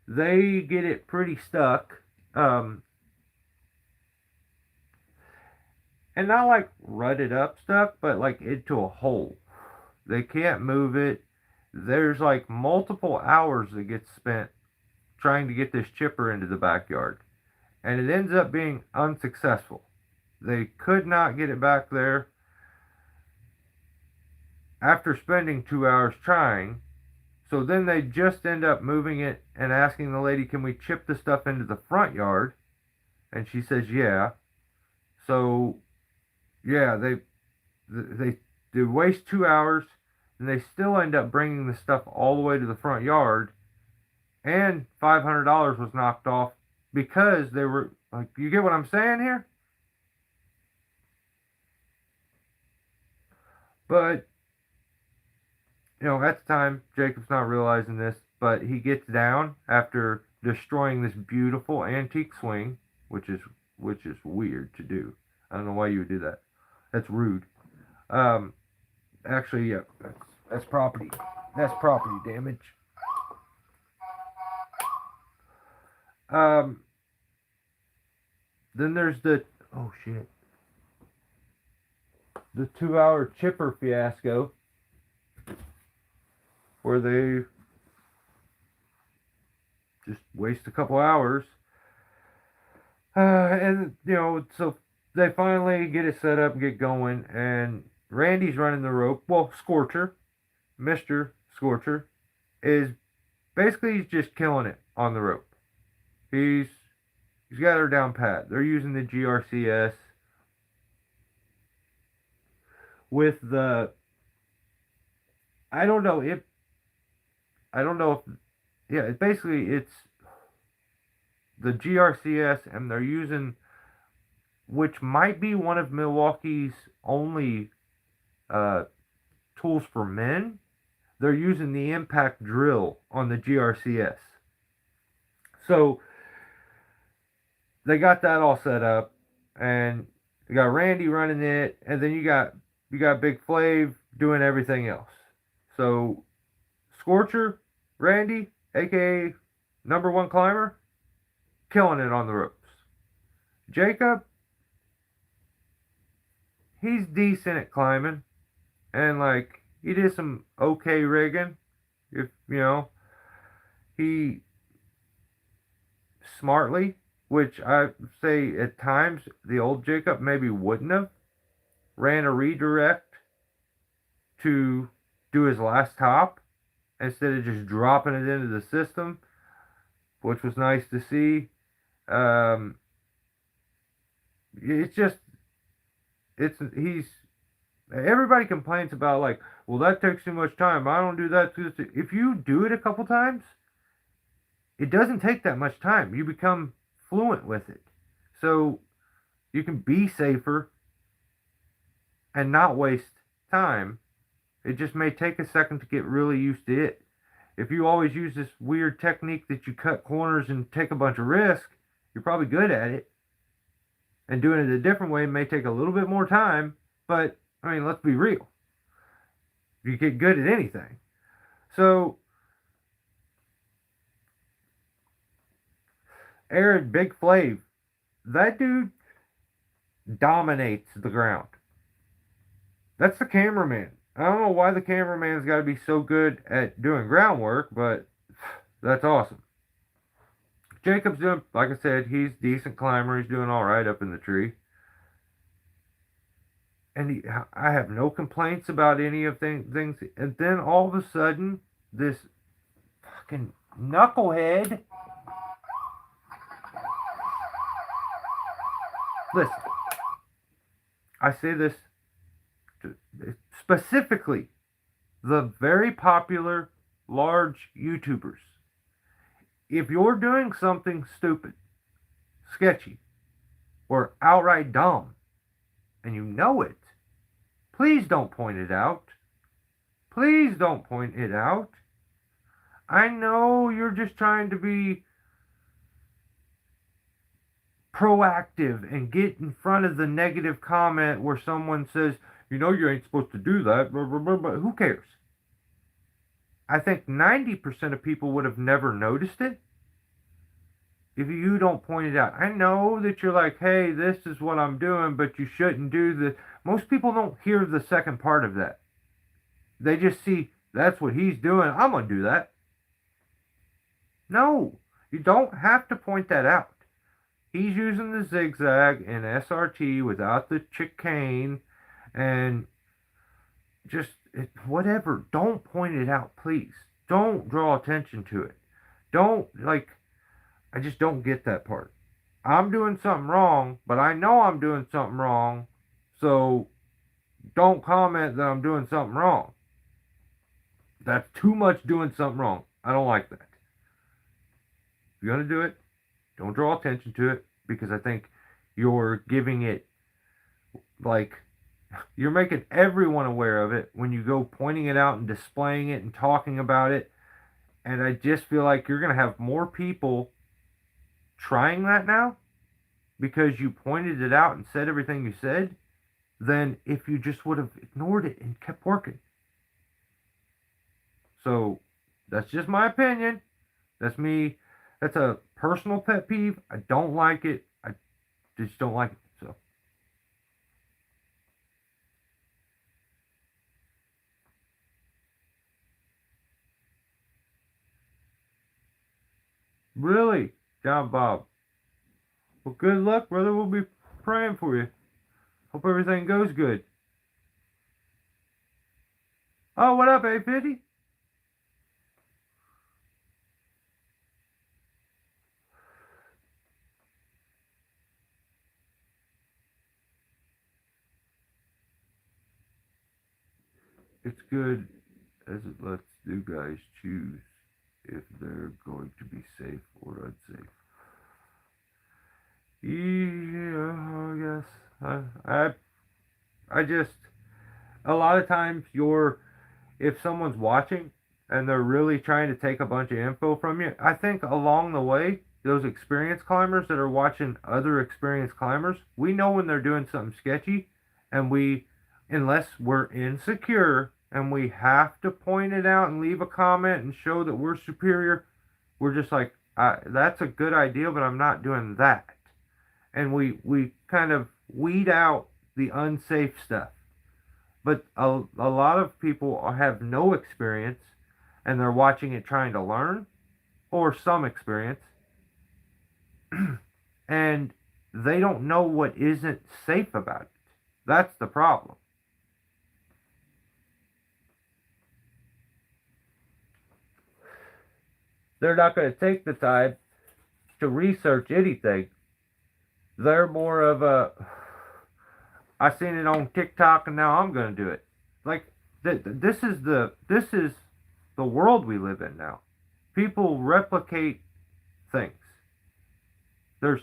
they get it pretty stuck. And not rutted up stuck, but into a hole. They can't move it. There's multiple hours that get spent trying to get this chipper into the backyard, and it ends up being unsuccessful. They could not get it back there after spending 2 hours trying. So then they just end up moving it and asking the lady, can we chip the stuff into the front yard? And she says, yeah. So yeah, they waste 2 hours, and they still end up bringing the stuff all the way to the front yard, and $500 was knocked off because they were you get what I'm saying here? But at the time, Jacob's not realizing this, but he gets down after destroying this beautiful antique swing, which is weird to do. I don't know why you would do that. That's rude. Actually, yeah, that's property. That's property damage. Then there's the the 2-hour chipper fiasco, where they just waste a couple hours. And so they finally get it set up and get going, and Randy's running the rope. Well, Scorcher, Mr. Scorcher, is basically he's just killing it on the rope. He's got her down pat. They're using the GRCS with the I don't know if yeah, basically it's the GRCS, and they're using, which might be one of Milwaukee's only tools for men, they're using the impact drill on the GRCS. So they got that all set up, and you got Randy running it, and then you got Big Flav doing everything else. So Scorcher, Randy, aka number one climber, killing it on the ropes. Jacob, he's decent at climbing, and like he did some okay rigging. If you know, he smartly, which I say at times the old Jacob maybe wouldn't have, ran a redirect to do his last top instead of just dropping it into the system, which was nice to see. It's just, he's, everybody complains about like, well, that takes too much time. I don't do that. If you do it a couple times, it doesn't take that much time. You become fluent with it. So you can be safer and not waste time. It just may take a second to get really used to it. If you always use this weird technique that you cut corners and take a bunch of risk, you're probably good at it. And doing it a different way may take a little bit more time, but I mean, let's be real. You get good at anything. So Aaron Big Flav, that dude dominates the ground. That's the cameraman. I don't know why the cameraman's got to be so good at doing groundwork, but that's awesome. Jacob's doing, like I said, he's a decent climber. He's doing all right up in the tree. And I have no complaints about any of things. And then all of a sudden, this fucking knucklehead. Listen, I say this specifically, the very popular large YouTubers. If you're doing something stupid, sketchy, or outright dumb, and you know it, please don't point it out. Please don't point it out. I know you're just trying to be proactive and get in front of the negative comment where someone says, you know, you ain't supposed to do that, blah, blah, blah, blah. Who cares? I think 90% of people would have never noticed it if you don't point it out. I know that you're like, hey, this is what I'm doing, but you shouldn't do this. Most people don't hear the second part of that. They just see, that's what he's doing, I'm going to do that. No, you don't have to point that out. He's using the zigzag and SRT without the chicane and just whatever. Don't point it out, please. Don't draw attention to it. Don't, like, I just don't get that part. I'm doing something wrong, but I know I'm doing something wrong, so don't comment that I'm doing something wrong. That's too much doing something wrong. I don't like that. If you're going to do it, don't draw attention to it, because I think you're giving it, like, you're making everyone aware of it when you go pointing it out and displaying it and talking about it. And I just feel like you're going to have more people trying that now because you pointed it out and said everything you said than if you just would have ignored it and kept working. So that's just my opinion. That's me. That's a personal pet peeve. I don't like it. I just don't like it. So really, John Bob. Well, good luck, brother. We'll be praying for you. Hope everything goes good. Oh, what up, A50? It's good as it lets new guys choose if they're going to be safe or unsafe. Yeah, I guess. I just, a lot of times you're if someone's watching and they're really trying to take a bunch of info from you, I think along the way, those experienced climbers that are watching other experienced climbers, we know when they're doing something sketchy, and unless we're insecure and we have to point it out and leave a comment and show that we're superior, we're just like, that's a good idea, but I'm not doing that. And we kind of weed out the unsafe stuff. But a lot of people have no experience and they're watching it trying to learn, or some experience, and they don't know what isn't safe about it. That's the problem. They're not going to take the time to research anything. They're more of a, I seen it on TikTok and now I'm going to do it. Like this is the world we live in now. People replicate things. There's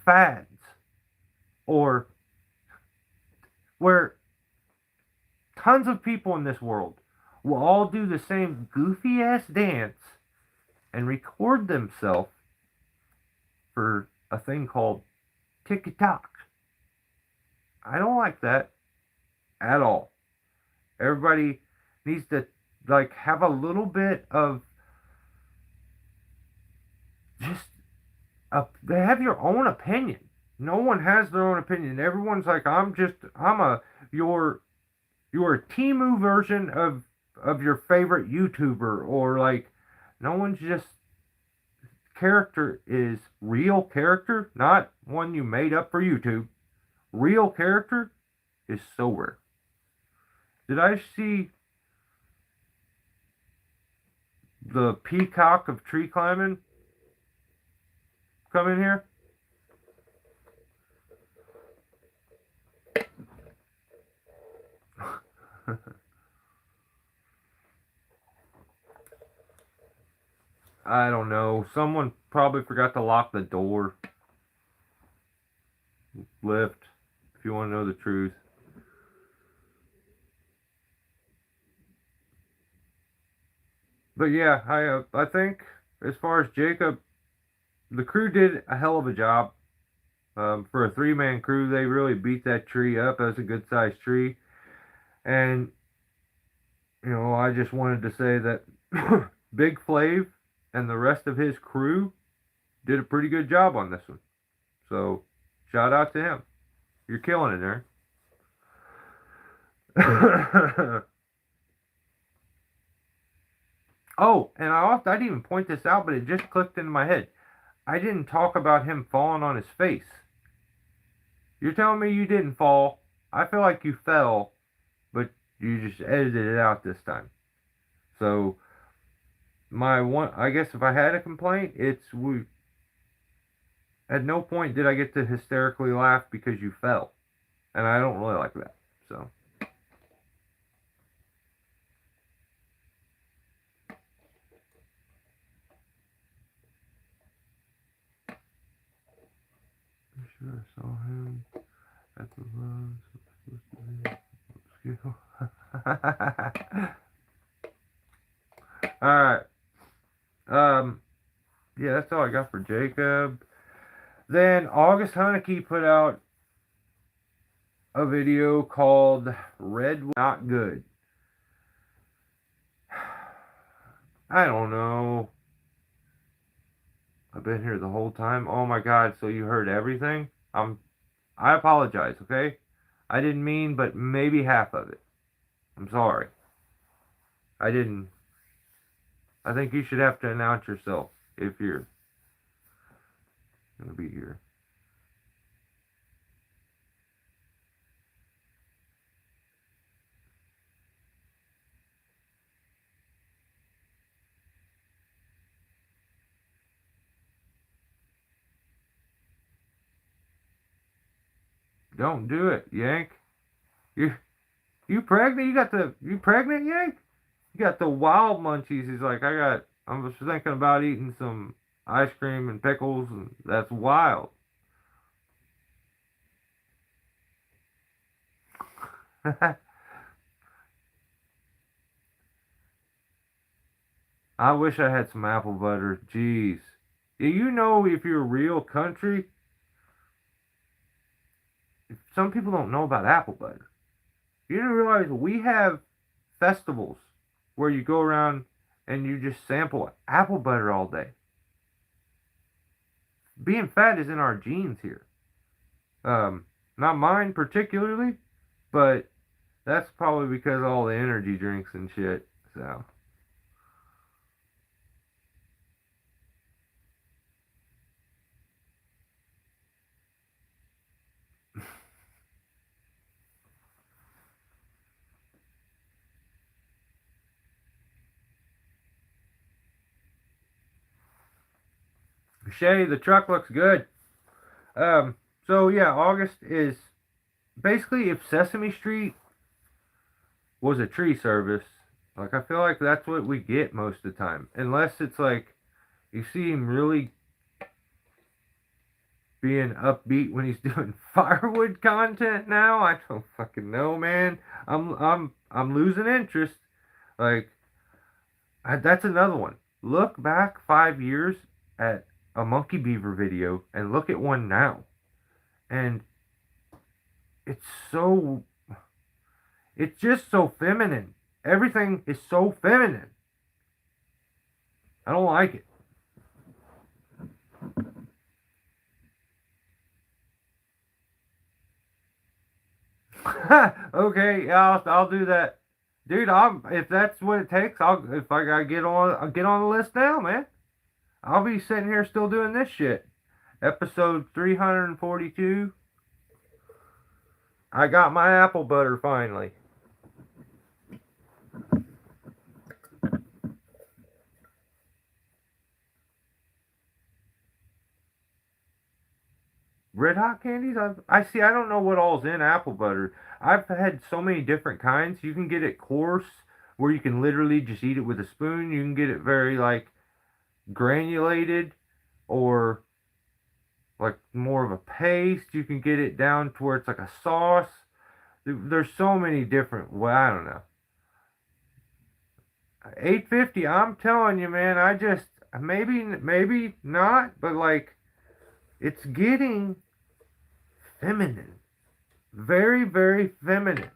fads, or where tons of people in this world will all do the same goofy ass dance and record themselves for a thing called TikTok. I don't like that at all. Everybody needs to like have a little bit of just they have your own opinion. No one has their own opinion. Everyone's like, you're a Timu version of your favorite YouTuber, or like, no one's just, character is real character, not one you made up for YouTube. Real character is so rare. Did I see the peacock of tree climbing come in here? I don't know. Someone probably forgot to lock the door. Lift, if you want to know the truth. But yeah, I think as far as Jacob, the crew did a hell of a job. For a 3-man crew, they really beat that tree up. That's a good sized tree. And, I just wanted to say that Big Flav and the rest of his crew did a pretty good job on this one. So, shout out to him. You're killing it there. Oh, and I didn't even point this out, but it just clicked into my head. I didn't talk about him falling on his face. You're telling me you didn't fall. I feel like you fell, but you just edited it out this time. So, I guess if I had a complaint, at no point did I get to hysterically laugh because you fell. And I don't really like that. So. I'm sure I saw him at the run. Alright. Yeah, that's all I got for Jacob. Then August Haneke put out a video called Red Not Good. I don't know. I've been here the whole time. Oh my god, so you heard everything? I apologize, okay? I didn't mean but maybe half of it. I'm sorry. I didn't. I think you should have to announce yourself if you're going to be here. Don't do it, Yank. You pregnant? You pregnant, Yank? You got the wild munchies. He's like, I'm just thinking about eating some ice cream and pickles, and that's wild. I wish I had some apple butter. Jeez. You know, if you're a real country, some people don't know about apple butter. You didn't realize we have festivals where you go around and you just sample apple butter all day. Being fat is in our genes here. Not mine particularly, but that's probably because of all the energy drinks and shit. So, Shay, the truck looks good. Um, so yeah, August is basically if Sesame Street was a tree service, like I feel like that's what we get most of the time. Unless it's like you see him really being upbeat when he's doing firewood content now. I don't fucking know, man. I'm losing interest. Like that's another one. Look back 5 years at a monkey beaver video and look at one now, and it's so it's just so feminine. Everything is so feminine. I don't like it. Okay, yeah, I'll do that, dude. I'm if that's what it takes. If I gotta I'll get on the list now, man. I'll be sitting here still doing this shit. Episode 342. I got my apple butter finally. Red Hot candies? I see. I don't know what all's in apple butter. I've had so many different kinds. You can get it coarse, where you can literally just eat it with a spoon. You can get it very like granulated, or like more of a paste. You can get it down to where it's like a sauce. There's so many different. Well, I don't know. 850. I'm telling you, man. I just maybe not, but like it's getting feminine, very feminine.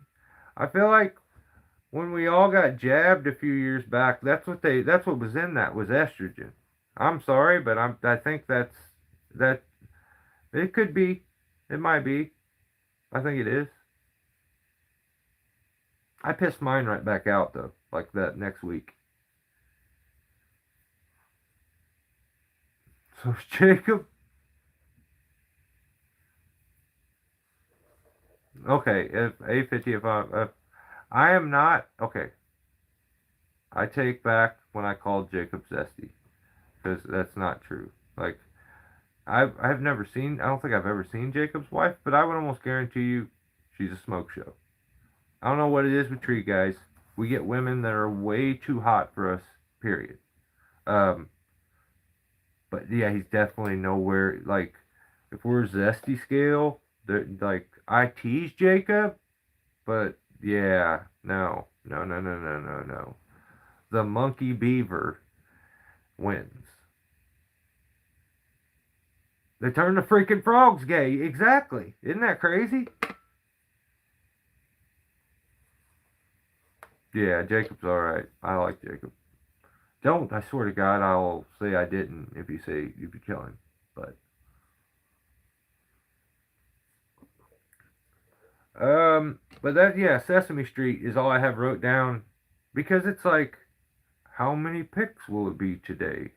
I feel like when we all got jabbed a few years back, that's what was in that was estrogen. I'm sorry, but I think that it could be, it might be. I think it is. I pissed mine right back out though, like that next week. So Jacob, okay, if 850, if I am not okay, I take back when I called Jacob zesty because that's not true. Like I've never seen, I don't think I've ever seen Jacob's wife, but I would almost guarantee you she's a smoke show. I don't know what it is with tree guys. We get women that are way too hot for us. Period. Um, but yeah, he's definitely nowhere. Like if we're zesty scale, like I tease Jacob, but yeah, no. The monkey beaver wins. They turn the freaking frogs gay. Exactly. Isn't that crazy? Yeah, Jacob's all right. I like Jacob. Don't. I swear to God, I'll say I didn't if you kill him. But but that yeah, Sesame Street is all I have wrote down because it's like, how many picks will it be today?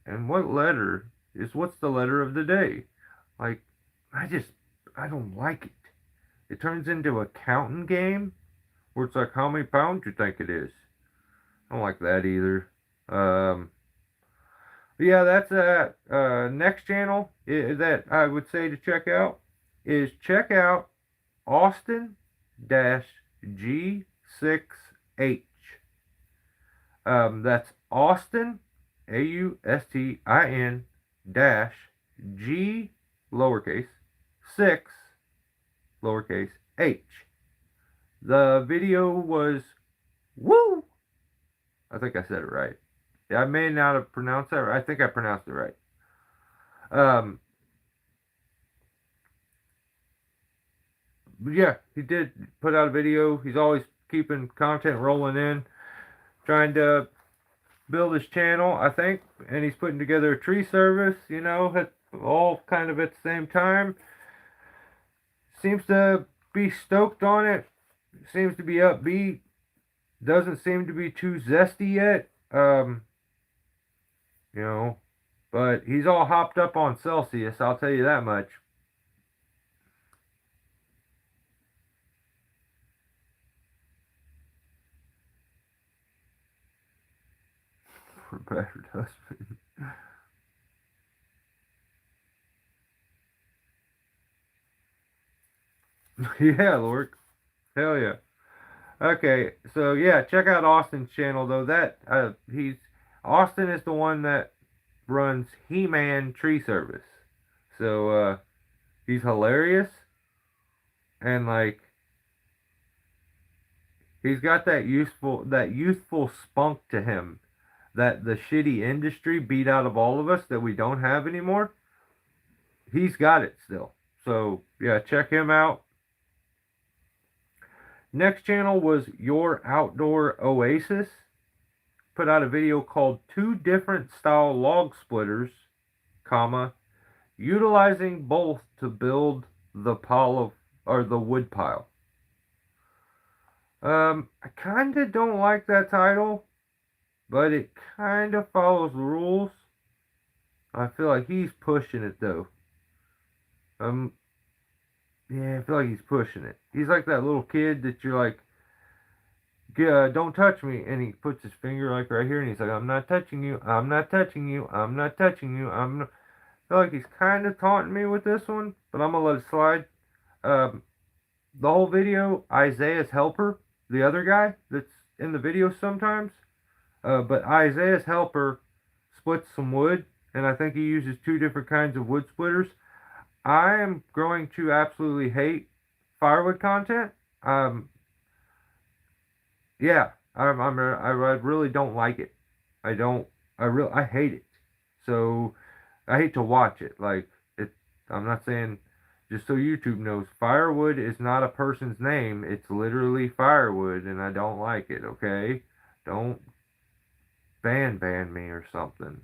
And what's the letter of the day? Like, I just I don't like it. It turns into a counting game where it's like, how many pounds you think it is? I don't like that either. Um, but yeah, that's next channel that I would say to check out is check out Austin dash G6H. That's Austin Austin dash G lowercase 6 lowercase h. The video was woo. I think I said it right. I may not have pronounced that right. I think I pronounced it right. Um, but yeah, he did put out a video. He's always keeping content rolling in, trying to build his channel, I think, and he's putting together a tree service, all kind of at the same time. Seems to be stoked on it. Seems to be upbeat. Doesn't seem to be too zesty yet. You know, but he's all hopped up on Celsius, I'll tell you that much. For better husband. Yeah, Lord. Hell yeah. Okay, so yeah, check out Austin's channel though. He's Austin is the one that runs He-Man Tree Service. So he's hilarious and like he's got that youthful spunk to him that the shitty industry beat out of all of us that we don't have anymore. He's got it still. So yeah, check him out. Next channel was Your Outdoor Oasis. Put out a video called Two Different Style Log Splitters, comma, utilizing both to build the pile of or the wood pile. I kinda don't like that title, but it kinda follows the rules. I feel like he's pushing it though. Um, yeah, I feel like he's pushing it. He's like that little kid that you're like, don't touch me, and he puts his finger like right here, and he's like, I'm not touching you, I'm not touching you, I'm not touching you, I'm not. I feel like he's kind of taunting me with this one, but I'm gonna let it slide. Um, the whole video, Isaiah's helper, the other guy that's in the video sometimes, but Isaiah's helper splits some wood, and I think he uses two different kinds of wood splitters. I am growing to absolutely hate firewood content. Um, yeah, I really don't like it. I don't. I hate it. So I hate to watch it. Like it. I'm not saying. Just so YouTube knows, firewood is not a person's name. It's literally firewood, and I don't like it. Okay, don't ban me or something.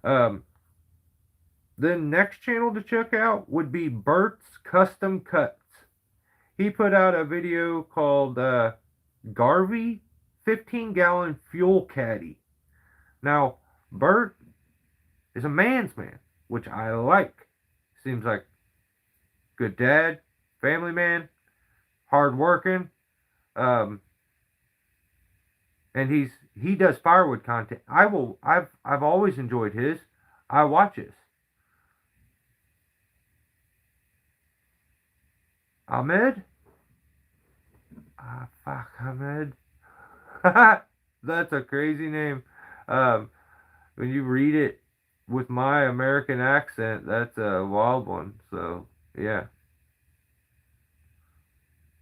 Um, the next channel to check out would be Bert's Custom Cuts. He put out a video called Garvey 15-gallon fuel caddy. Now, Bert is a man's man, which I like. Seems like good dad, family man, hard working. Um, and he does firewood content. I've always enjoyed his. I watch his. Ahmed? Ah, fuck, Ahmed. That's a crazy name. Um, when you read it with my American accent, that's a wild one. So, yeah.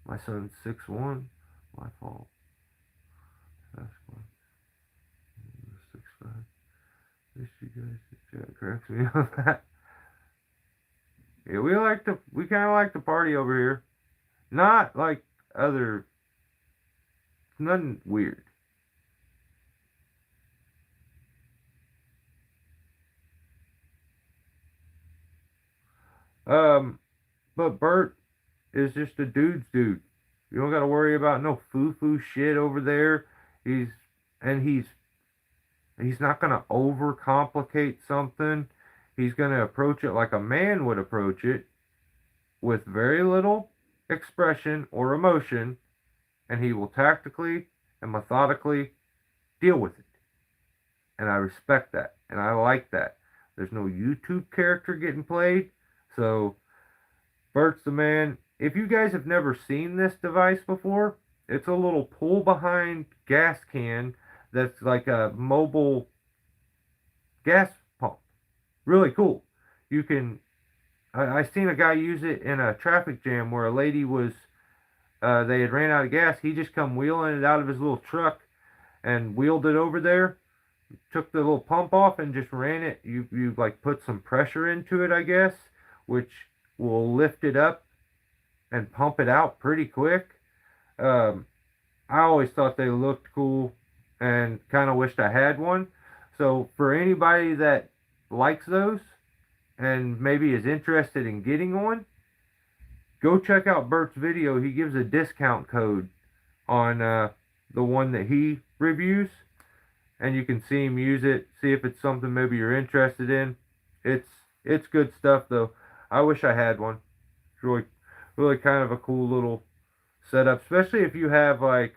My son's 6'1". My fault. That's one. 6'5". This you guys corrects me on that. Yeah, we kind of like to party over here. Not like other, nothing weird. Um, but Bert is just a dude's dude. You don't got to worry about no foo-foo shit over there. He's and he's not gonna overcomplicate something. He's gonna approach it like a man would approach it, with very little expression or emotion, and he will tactically and methodically deal with it. And I respect that, and I like that. There's no YouTube character getting played, so Bert's the man. If you guys have never seen this device before, it's a little pull behind gas can that's like a mobile gas pump. really cool. You can. I seen a guy use it in a traffic jam where a lady was. They had ran out of gas. He just come wheeling it out of his little truck and wheeled it over there. Took the little pump off and just ran it. You like put some pressure into it, I guess, which will lift it up and pump it out pretty quick. Um, I always thought they looked cool and kind of wished I had one. So for anybody that likes those and maybe is interested in getting one, go check out Bert's video. He gives a discount code on the one that he reviews, and you can see him use it. See if it's something maybe you're interested in. It's good stuff though. I wish I had one. It's really kind of a cool little setup, especially if you have like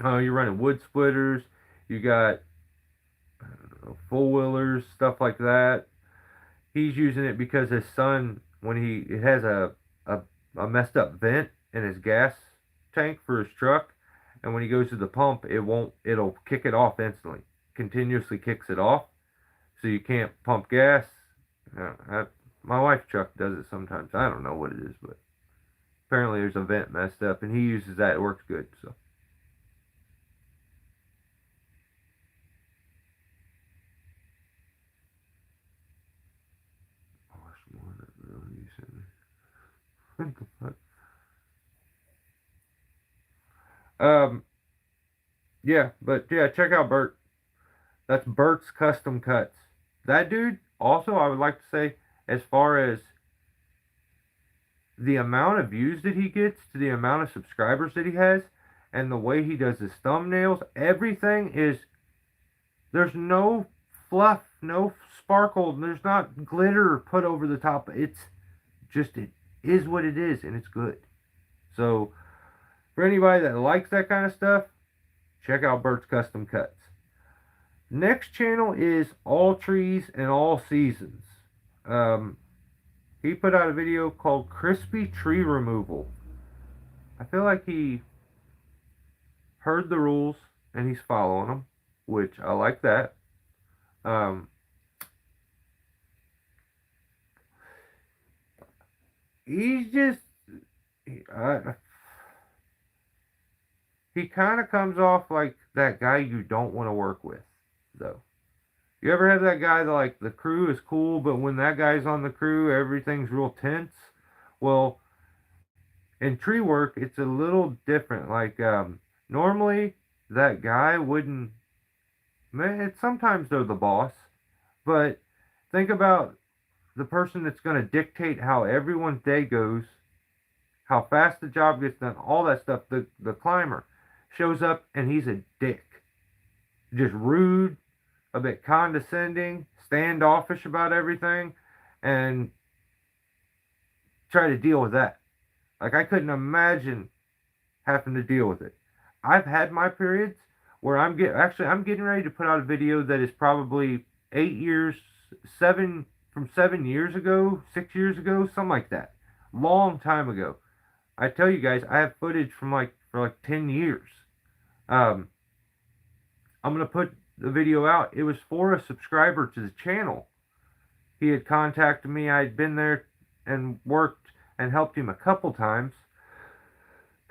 you're running wood splitters, you got four wheelers, stuff like that. He's using it because his son, when it has a messed up vent in his gas tank for his truck, and when he goes to the pump, it'll kick it off instantly, continuously kicks it off, so you can't pump gas. My wife's truck does it sometimes. I don't know what it is, but apparently there's a vent messed up, and he uses that. It works good. So. What the fuck? Yeah, but yeah, check out Bert. That's Bert's Custom Cuts. That dude, also, I would like to say, as far as the amount of views that he gets to the amount of subscribers that he has, and the way he does his thumbnails, everything is, there's no fluff, no sparkle, there's not glitter put over the top. It is what it is, and it's good. So, for anybody that likes that kind of stuff, check out Bert's Custom Cuts. Next channel is All Trees and All Seasons. He put out a video called Crispy Tree Removal. I feel like he heard the rules and he's following them, which I like that. He's just he kind of comes off like that guy you don't want to work with, though. You ever have that guy that, like, the crew is cool, but when that guy's on the crew, everything's real tense? Well, in tree work, it's a little different. Like, normally, that guy wouldn't... Man, sometimes they're the boss, but think about the person that's going to dictate how everyone's day goes, how fast the job gets done, all that stuff. The climber shows up and he's a dick. Just rude, a bit condescending, standoffish about everything, and try to deal with that. Like, I couldn't imagine having to deal with it. I've had my periods where I'm getting ready to put out a video that is probably 7 years ago, 6 years ago, something like that. Long time ago. I tell you guys, I have footage from for 10 years. I'm gonna put the video out. It was for a subscriber to the channel. He had contacted me. I had been there and worked and helped him a couple times.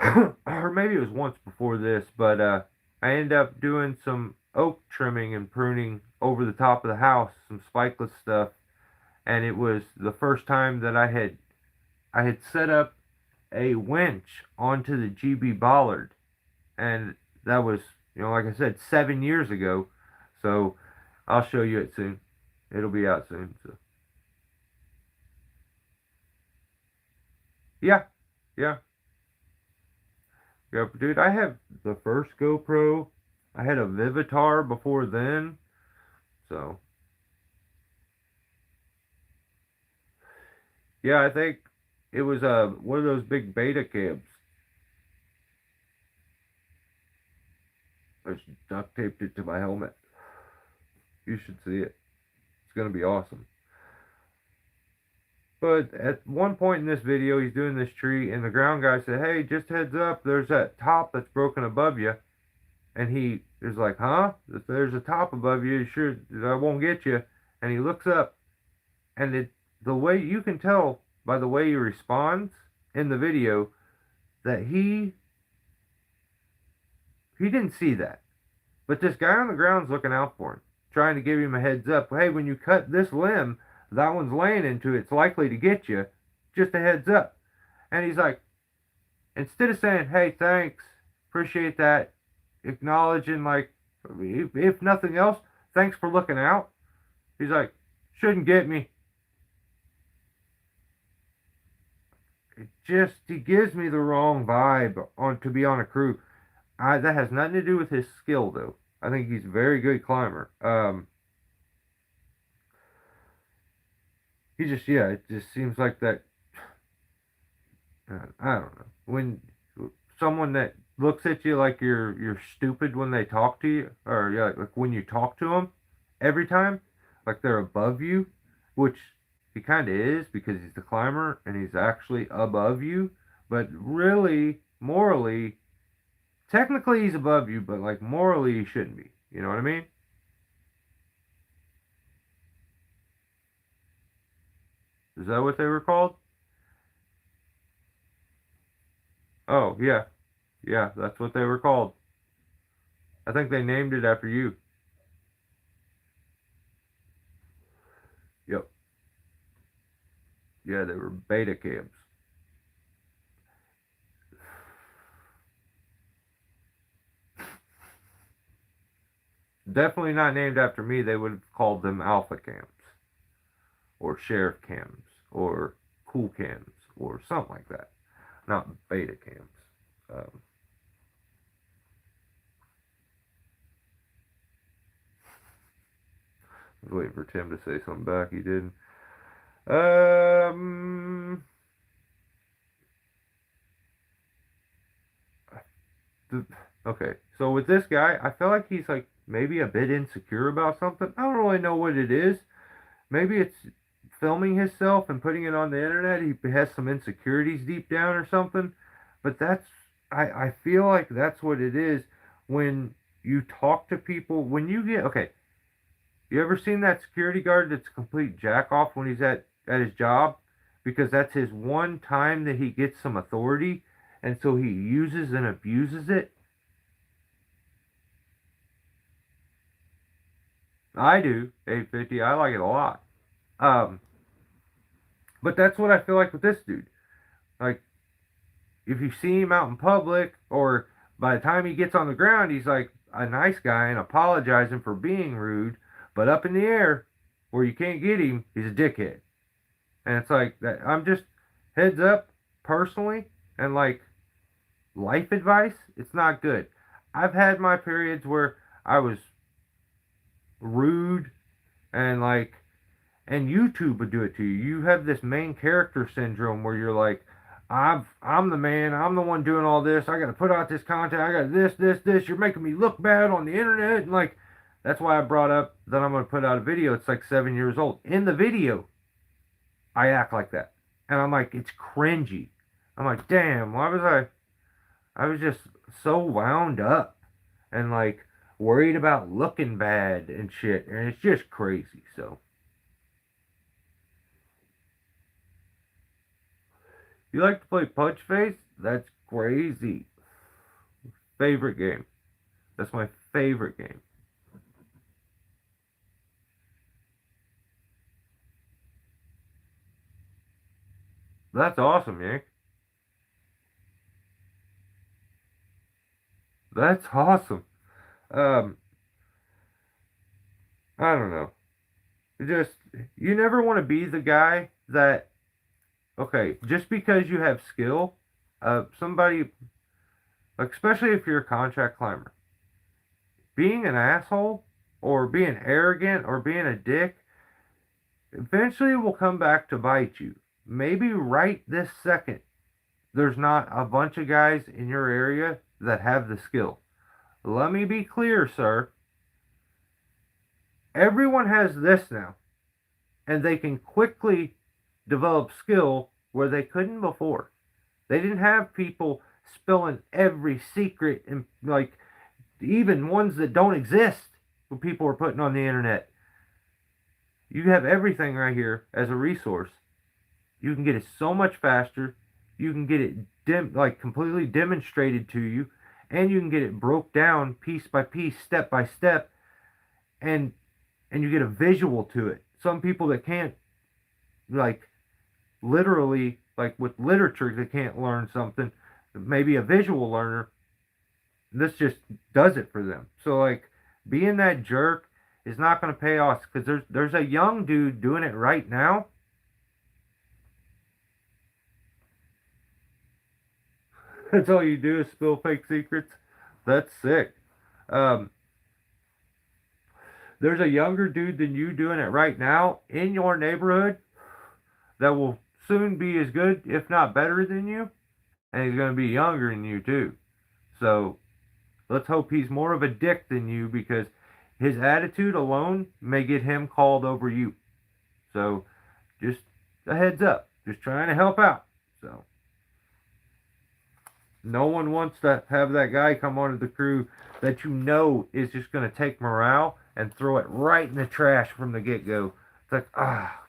Or maybe it was once before this, but I ended up doing some oak trimming and pruning over the top of the house, some spikeless stuff, and it was the first time that I had set up a winch onto the GB bollard, and that was, like I said, 7 years ago. So I'll show you it soon. It'll be out soon. So yeah, dude. I have the first GoPro. I had a Vivitar before then. So yeah, I think it was one of those big beta cabs. I just duct taped it to my helmet. You should see it. It's going to be awesome. But at one point in this video, he's doing this tree, and the ground guy said, "Hey, just heads up, there's that top that's broken above you." And he is like, "Huh? If there's a top above you, sure, I won't get you." and he looks up, and the way you can tell by the way he responds in the video that he didn't see that. But this guy on the ground's looking out for him, trying to give him a heads up. Hey, when you cut this limb, that one's laying into it. It's likely to get you. Just a heads up. And he's like, instead of saying, hey, thanks, appreciate that, acknowledging, like, if nothing else, thanks for looking out. He's like, shouldn't get me. He gives me the wrong vibe to be on a crew. That has nothing to do with his skill, though. I think he's a very good climber. It just seems like that. I don't know. When someone that looks at you like you're stupid when they talk to you, or yeah, like when you talk to them every time, like they're above you, which he kind of is because he's the climber and he's actually above you, but really, morally, technically he's above you, but like morally he shouldn't be. You know what I mean? Is that what they were called? Oh, yeah. Yeah, that's what they were called. I think they named it after you. Yep. Yeah, they were beta cams. Definitely not named after me. They would have called them alpha cams, or sheriff cams, or cool cams, or something like that. Not beta cams. Um, I was waiting for Tim to say something back. He didn't. Um, the, okay, so with this guy, I feel like he's like maybe a bit insecure about something. I don't really know what it is. Maybe it's filming himself and putting it on the internet. He has some insecurities deep down or something. But I feel like that's what it is when you talk to people. When you get, okay, you ever seen that security guard that's a complete jack off when he's at his job? Because that's his one time that he gets some authority, and so he uses and abuses it. I do, 850. I like it a lot. Um, but that's what I feel like with this dude. Like, if you see him out in public, or by the time he gets on the ground, he's like a nice guy and apologizing for being rude, but up in the air where you can't get him, he's a dickhead. And it's like that. I'm just heads up personally, and like life advice, it's not good. I've had my periods where I was rude and like, and YouTube would do it to you. You have this main character syndrome where you're like, I'm the man. I'm the one doing all this. I got to put out this content. I got this. You're making me look bad on the internet, and like, that's why I brought up that I'm going to put out a video. It's like 7 years old. In the video, I act like that, and I'm like, it's cringy. I'm like, damn, why was I? I was just so wound up and like worried about looking bad and shit, and it's just crazy. So. You like to play Punch Face? That's crazy. Favorite game. That's my favorite game. That's awesome, Yank. That's awesome. Um, I don't know. Just you never want to be the guy that okay, just because you have skill, somebody like especially if you're a contract climber, being an asshole or being arrogant or being a dick eventually will come back to bite you. Maybe right this second, there's not a bunch of guys in your area that have the skill. Let me be clear, sir. Everyone has this now, and they can quickly develop skill where they couldn't before. They didn't have people spilling every secret and like even ones that don't exist. What people are putting on the internet. You have everything right here as a resource. You can get it so much faster. You can get it like completely demonstrated to you, and you can get it broke down piece by piece, step by step, and you get a visual to it. Some people that can't, like, literally, like with literature, they can't learn something. Maybe a visual learner, this just does it for them. So, like, being that jerk is not going to pay off, because there's a young dude doing it right now. That's all you do is spill fake secrets. That's sick. Um, there's a younger dude than you doing it right now in your neighborhood that will soon be as good, if not better than you, and he's going to be younger than you too. So let's hope he's more of a dick than you, because his attitude alone may get him called over you. So just a heads up, just trying to help out. So no one wants to have that guy come onto the crew that you know is just going to take morale and throw it right in the trash from the get-go. It's like,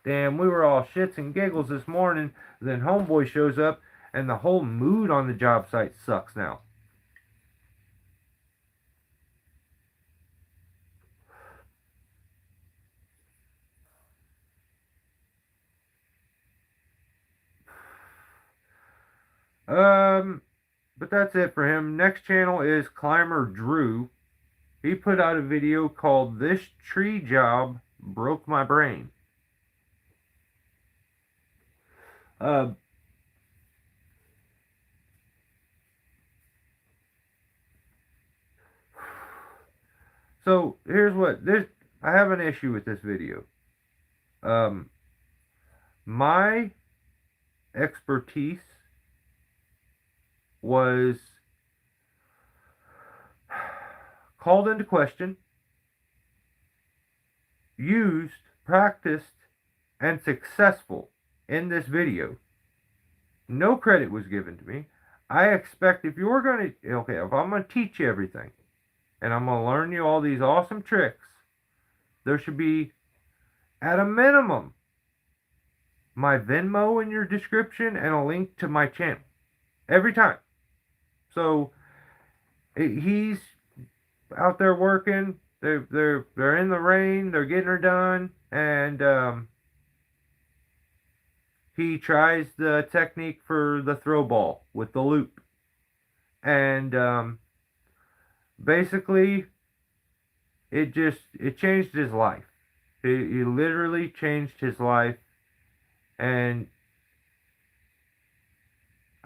damn, we were all shits and giggles this morning. Then homeboy shows up and the whole mood on the job site sucks now. But that's it for him. Next channel is Climber Drew. He put out a video called "This Tree Job Broke My Brain." So here's what this. I have an issue with this video. My expertise was called into question, used, practiced, and successful in this video. No credit was given to me. I expect if you're going to, okay, if I'm going to teach you everything, and I'm going to learn you all these awesome tricks, there should be, at a minimum, my Venmo in your description and a link to my channel. Every time. So, he's out there working. They're in the rain. They're getting her done. And he tries the technique for the throw ball with the loop. And basically, it changed his life. He literally changed his life. And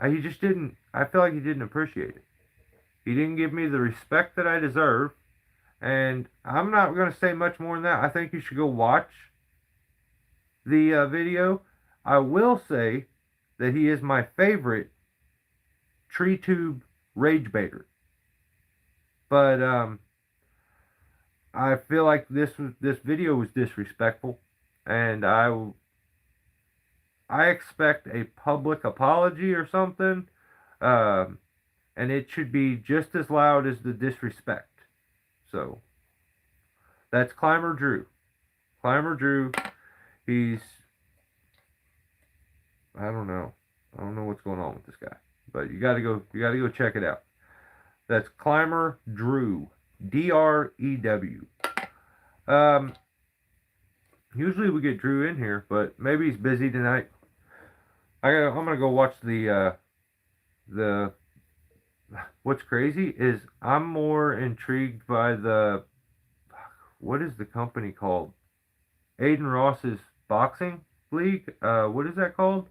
he just didn't, I feel like he didn't appreciate it. He didn't give me the respect that I deserve. And I'm not going to say much more than that. I think you should go watch the video. I will say that he is my favorite tree tube rage baiter. But I feel like this video was disrespectful, and I expect a public apology or something, and it should be just as loud as the disrespect. So that's Climber Drew. Climber Drew, he's, I don't know what's going on with this guy, but you gotta go check it out. That's Climber Drew, Drew. Usually we get Drew in here, but maybe he's busy tonight. I'm gonna go watch the what's crazy is I'm more intrigued by what is the company called? Aiden Ross's boxing league. What is that called?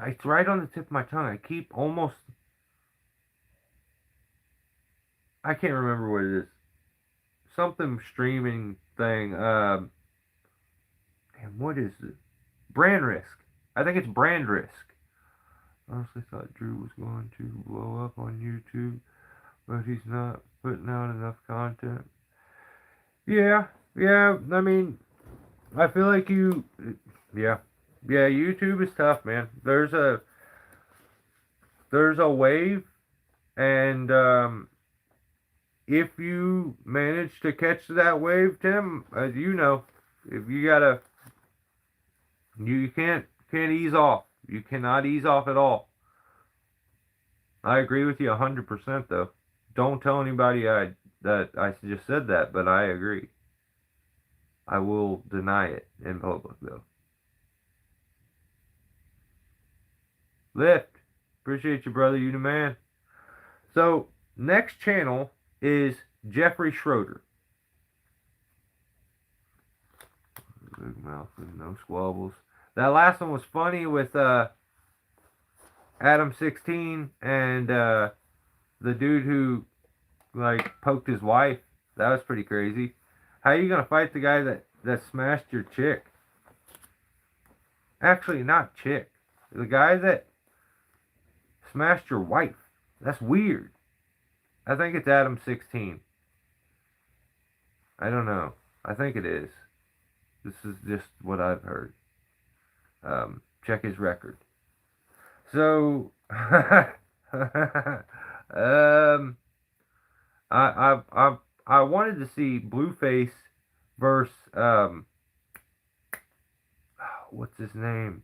It's right on the tip of my tongue. I can't remember what it is. Something streaming thing. Damn, what is it? Brand Risk. I think it's Brand Risk. Honestly thought Drew was going to blow up on YouTube, but he's not putting out enough content. Yeah, I mean, I feel like yeah, YouTube is tough, man. There's a wave, And if you manage to catch that wave, Tim, as you know, if you gotta, you can't ease off. You cannot ease off at all. I agree with you 100% though. Don't tell anybody that I just said that, but I agree. I will deny it in public though. Lift. Appreciate you, brother. You the man. So, next channel is Jeffrey Schroeder. Big mouth and no squabbles. That last one was funny with Adam 16 and the dude who like poked his wife. That was pretty crazy. How are you gonna fight the guy that smashed your chick? Actually, not chick. The guy that smashed your wife. That's weird. I think it's Adam 16. I don't know. I think it is. This is just what I've heard. Check his record. So, I wanted to see Blueface versus what's his name?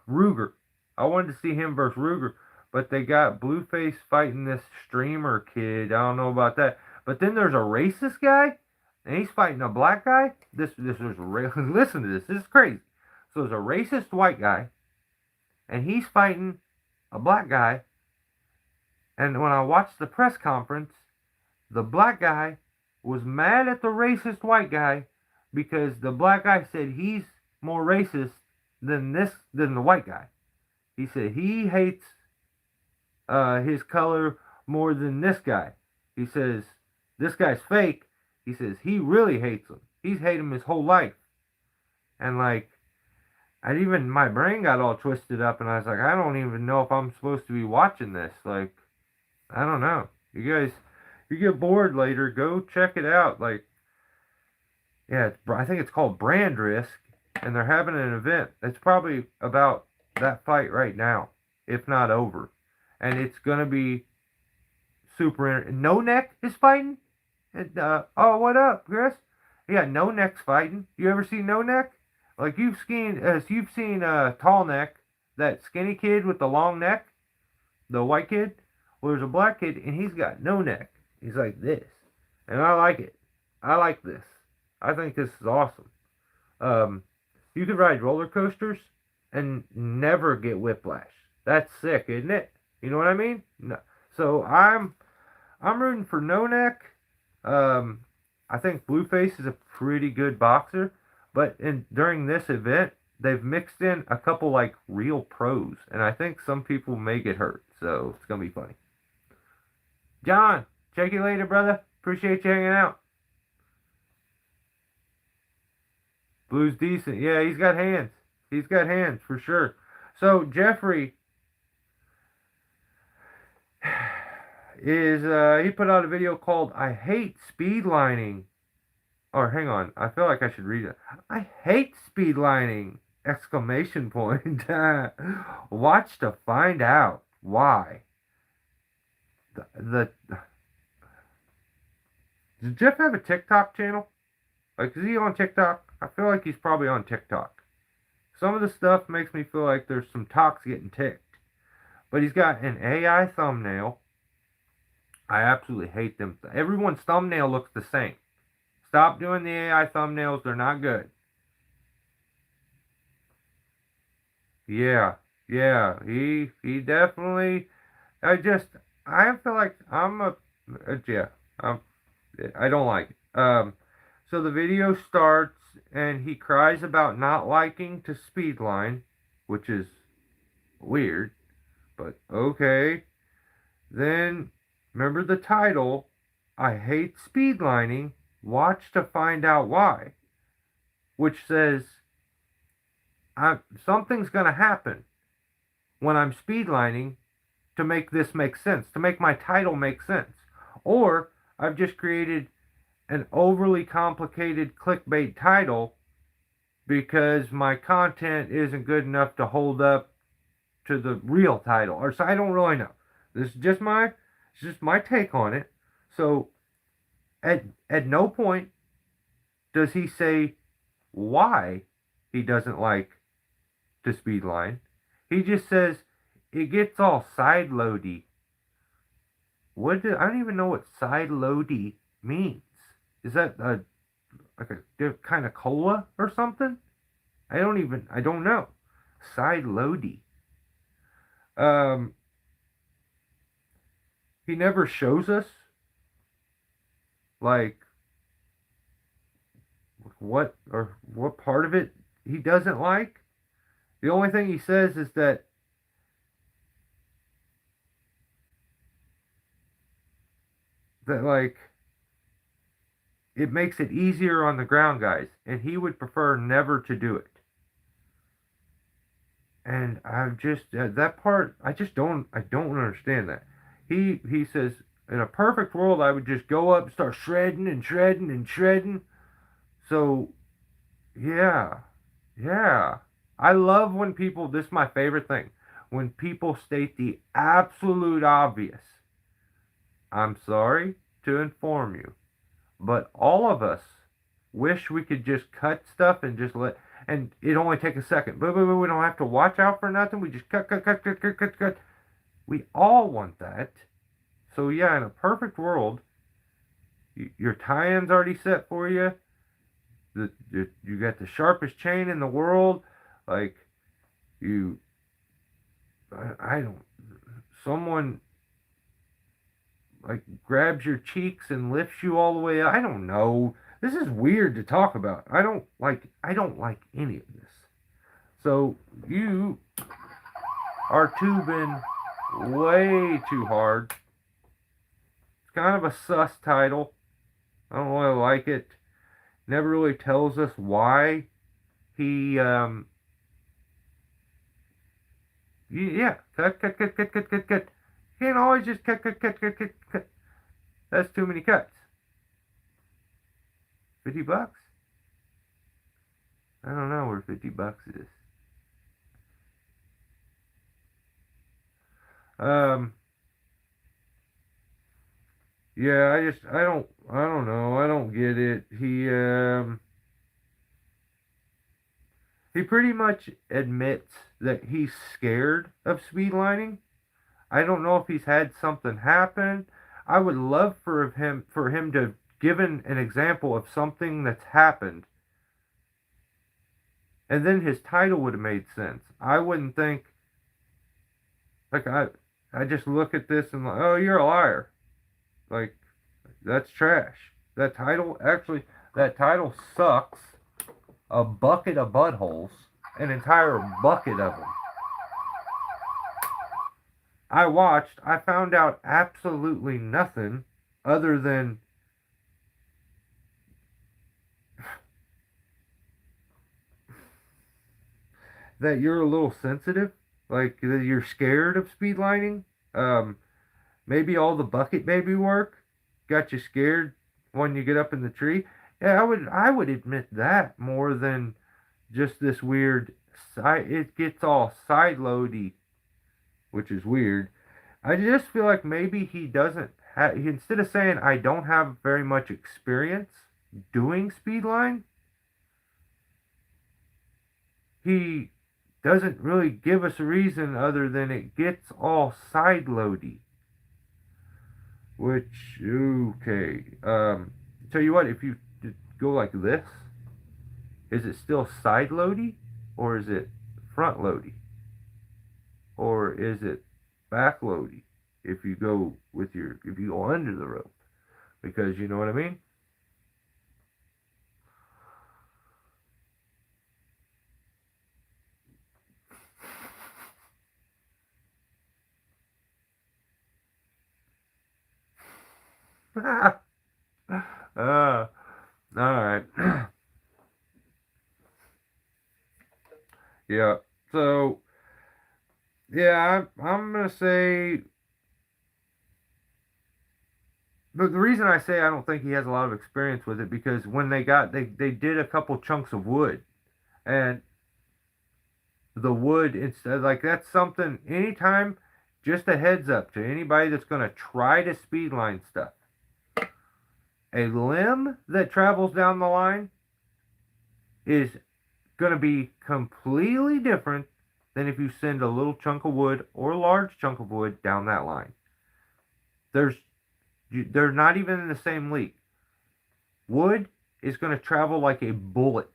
Ruger. I wanted to see him versus Ruger, but they got Blueface fighting this streamer kid. I don't know about that. But then there's a racist guy, and he's fighting a black guy. This is listen to this. This is crazy. So there's a racist white guy, and he's fighting a black guy. And when I watched the press conference, the black guy was mad at the racist white guy because the black guy said he's more racist than the white guy. He said he hates his color more than this guy. He says this guy's fake. He says he really hates him. He's hated him his whole life. And like, my brain got all twisted up, and I was like, I don't even know if I'm supposed to be watching this. Like, I don't know. You guys, if you get bored later, go check it out. Like, yeah, I think it's called Brand Risk, and they're having an event. It's probably about that fight right now, if not over. And it's gonna be super. No Neck is fighting. And, oh, what up, Chris? Yeah, No Neck's fighting. You ever seen No Neck? Like you've seen Tall Neck, that skinny kid with the long neck, the white kid. Well, there's a black kid, and he's got no neck. He's like this, and I like it. I like this. I think this is awesome. You can ride roller coasters and never get whiplash. That's sick, isn't it? You know what I mean? No. So I'm rooting for No Neck. I think Blueface is a pretty good boxer, but during this event, they've mixed in a couple like real pros, and I think some people may get hurt. So it's gonna be funny. John, check you later, brother. Appreciate you hanging out. Blue's decent. Yeah, he's got hands. He's got hands for sure. So Jeffrey is he put out a video called "I Hate Speedlining." Or hang on, I feel like I should read it. I hate speedlining! Exclamation point. Watch to find out why. Does Jeff have a TikTok channel? Like, is he on TikTok? I feel like he's probably on TikTok. Some of the stuff makes me feel like there's some talks getting ticked. But he's got an AI thumbnail. I absolutely hate them. Everyone's thumbnail looks the same. Stop doing the AI thumbnails. They're not good. Yeah. He definitely. I feel like I don't like it. So the video starts and he cries about not liking to speedline, which is weird, but okay. Then remember the title, I hate speedlining. Watch to find out why. Which says something's going to happen when I'm speedlining to make this make sense, to make my title make sense. Or I've just created an overly complicated clickbait title because my content isn't good enough to hold up to the real title. Or so I don't really know. This is just my take on it. So at no point does he say why he doesn't like the speed line. He just says it gets all side loady. I don't even know what side loady means. Is that like a kind of cola or something? I don't know. Side loady. Um, he never shows us like what part of it he doesn't like. The only thing he says is that like it makes it easier on the ground guys, and he would prefer never to do it. And I've just that part I don't understand that. He says in a perfect world I would just go up and start shredding and shredding and shredding. So yeah, yeah. I love when people. This is my favorite thing. When people state the absolute obvious. I'm sorry to inform you, but all of us wish we could just cut stuff and just let, and it only take a second. But we don't have to watch out for nothing. We just cut, cut, cut, cut, cut, cut, cut. We all want that. So yeah, in a perfect world, your tie-in's already set for you. You got the sharpest chain in the world. Like you, I don't. Someone like grabs your cheeks and lifts you all the way up. I don't know. This is weird to talk about. I don't like any of this. So you are tubing way too hard. It's kind of a sus title. I don't really like it. Never really tells us why he yeah, cut, cut, cut, cut, cut, cut, cut. You can't always just cut, cut, cut, cut, cut, cut. That's too many cuts. $50? I don't know where $50 is. Um, yeah, I don't know. I don't get it. He pretty much admits that he's scared of speed lining. I don't know if he's had something happen. I would love for him to give an example of something that's happened, and then his title would have made sense. I wouldn't think like I just look at this and like, oh, you're a liar. Like that's trash. That title sucks. A bucket of buttholes, an entire bucket of them. I found out absolutely nothing other than that you're a little sensitive, like that you're scared of speed lining. Um, Maybe all the bucket baby work got you scared when you get up in the tree. Yeah, I would admit that more than just this weird side. It gets all side loady, which is weird. I just feel like maybe he doesn't have. Instead of saying I don't have very much experience doing speedline, he doesn't really give us a reason other than it gets all side loady. Which okay. Tell you what, if you go like this, is it still side loady, or is it front loady, or is it back loady? If you go if you go under the rope, because you know what I mean. All right. Yeah. So yeah, I'm gonna say. But the reason I say I don't think he has a lot of experience with it because when they did a couple chunks of wood, and the wood instead. Like that's something. Anytime, just a heads up to anybody that's gonna try to speed line stuff. A limb that travels down the line is gonna be completely different than if you send a little chunk of wood or a large chunk of wood down that line. There's they're not even in the same league. Wood is going to travel like a bullet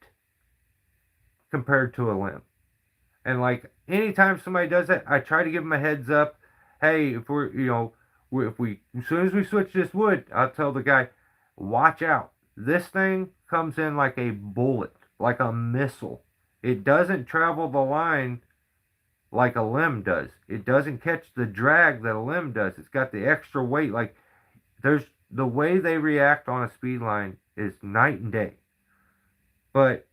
compared to a limb. And like anytime somebody does that, I try to give them a heads up. Hey, if we're if we as soon as we switch this wood, I'll tell the guy, watch out. This thing comes in like a bullet, like a missile. It doesn't travel the line like a limb does. It doesn't catch the drag that a limb does. It's got the extra weight. Like there's the way they react on a speed line is night and day. But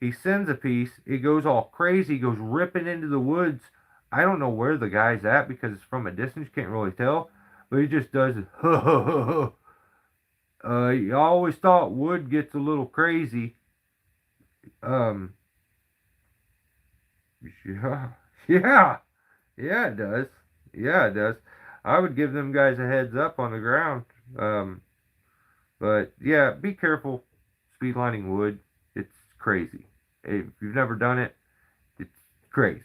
he sends a piece, it goes all crazy, goes ripping into the woods. I don't know where the guy's at because it's from a distance, can't really tell. But he just does it. You always thought wood gets a little crazy. Um, yeah, yeah, yeah, it does. Yeah, it does. I would give them guys a heads up on the ground. But yeah, be careful speed lining wood. It's crazy. If you've never done it, it's crazy.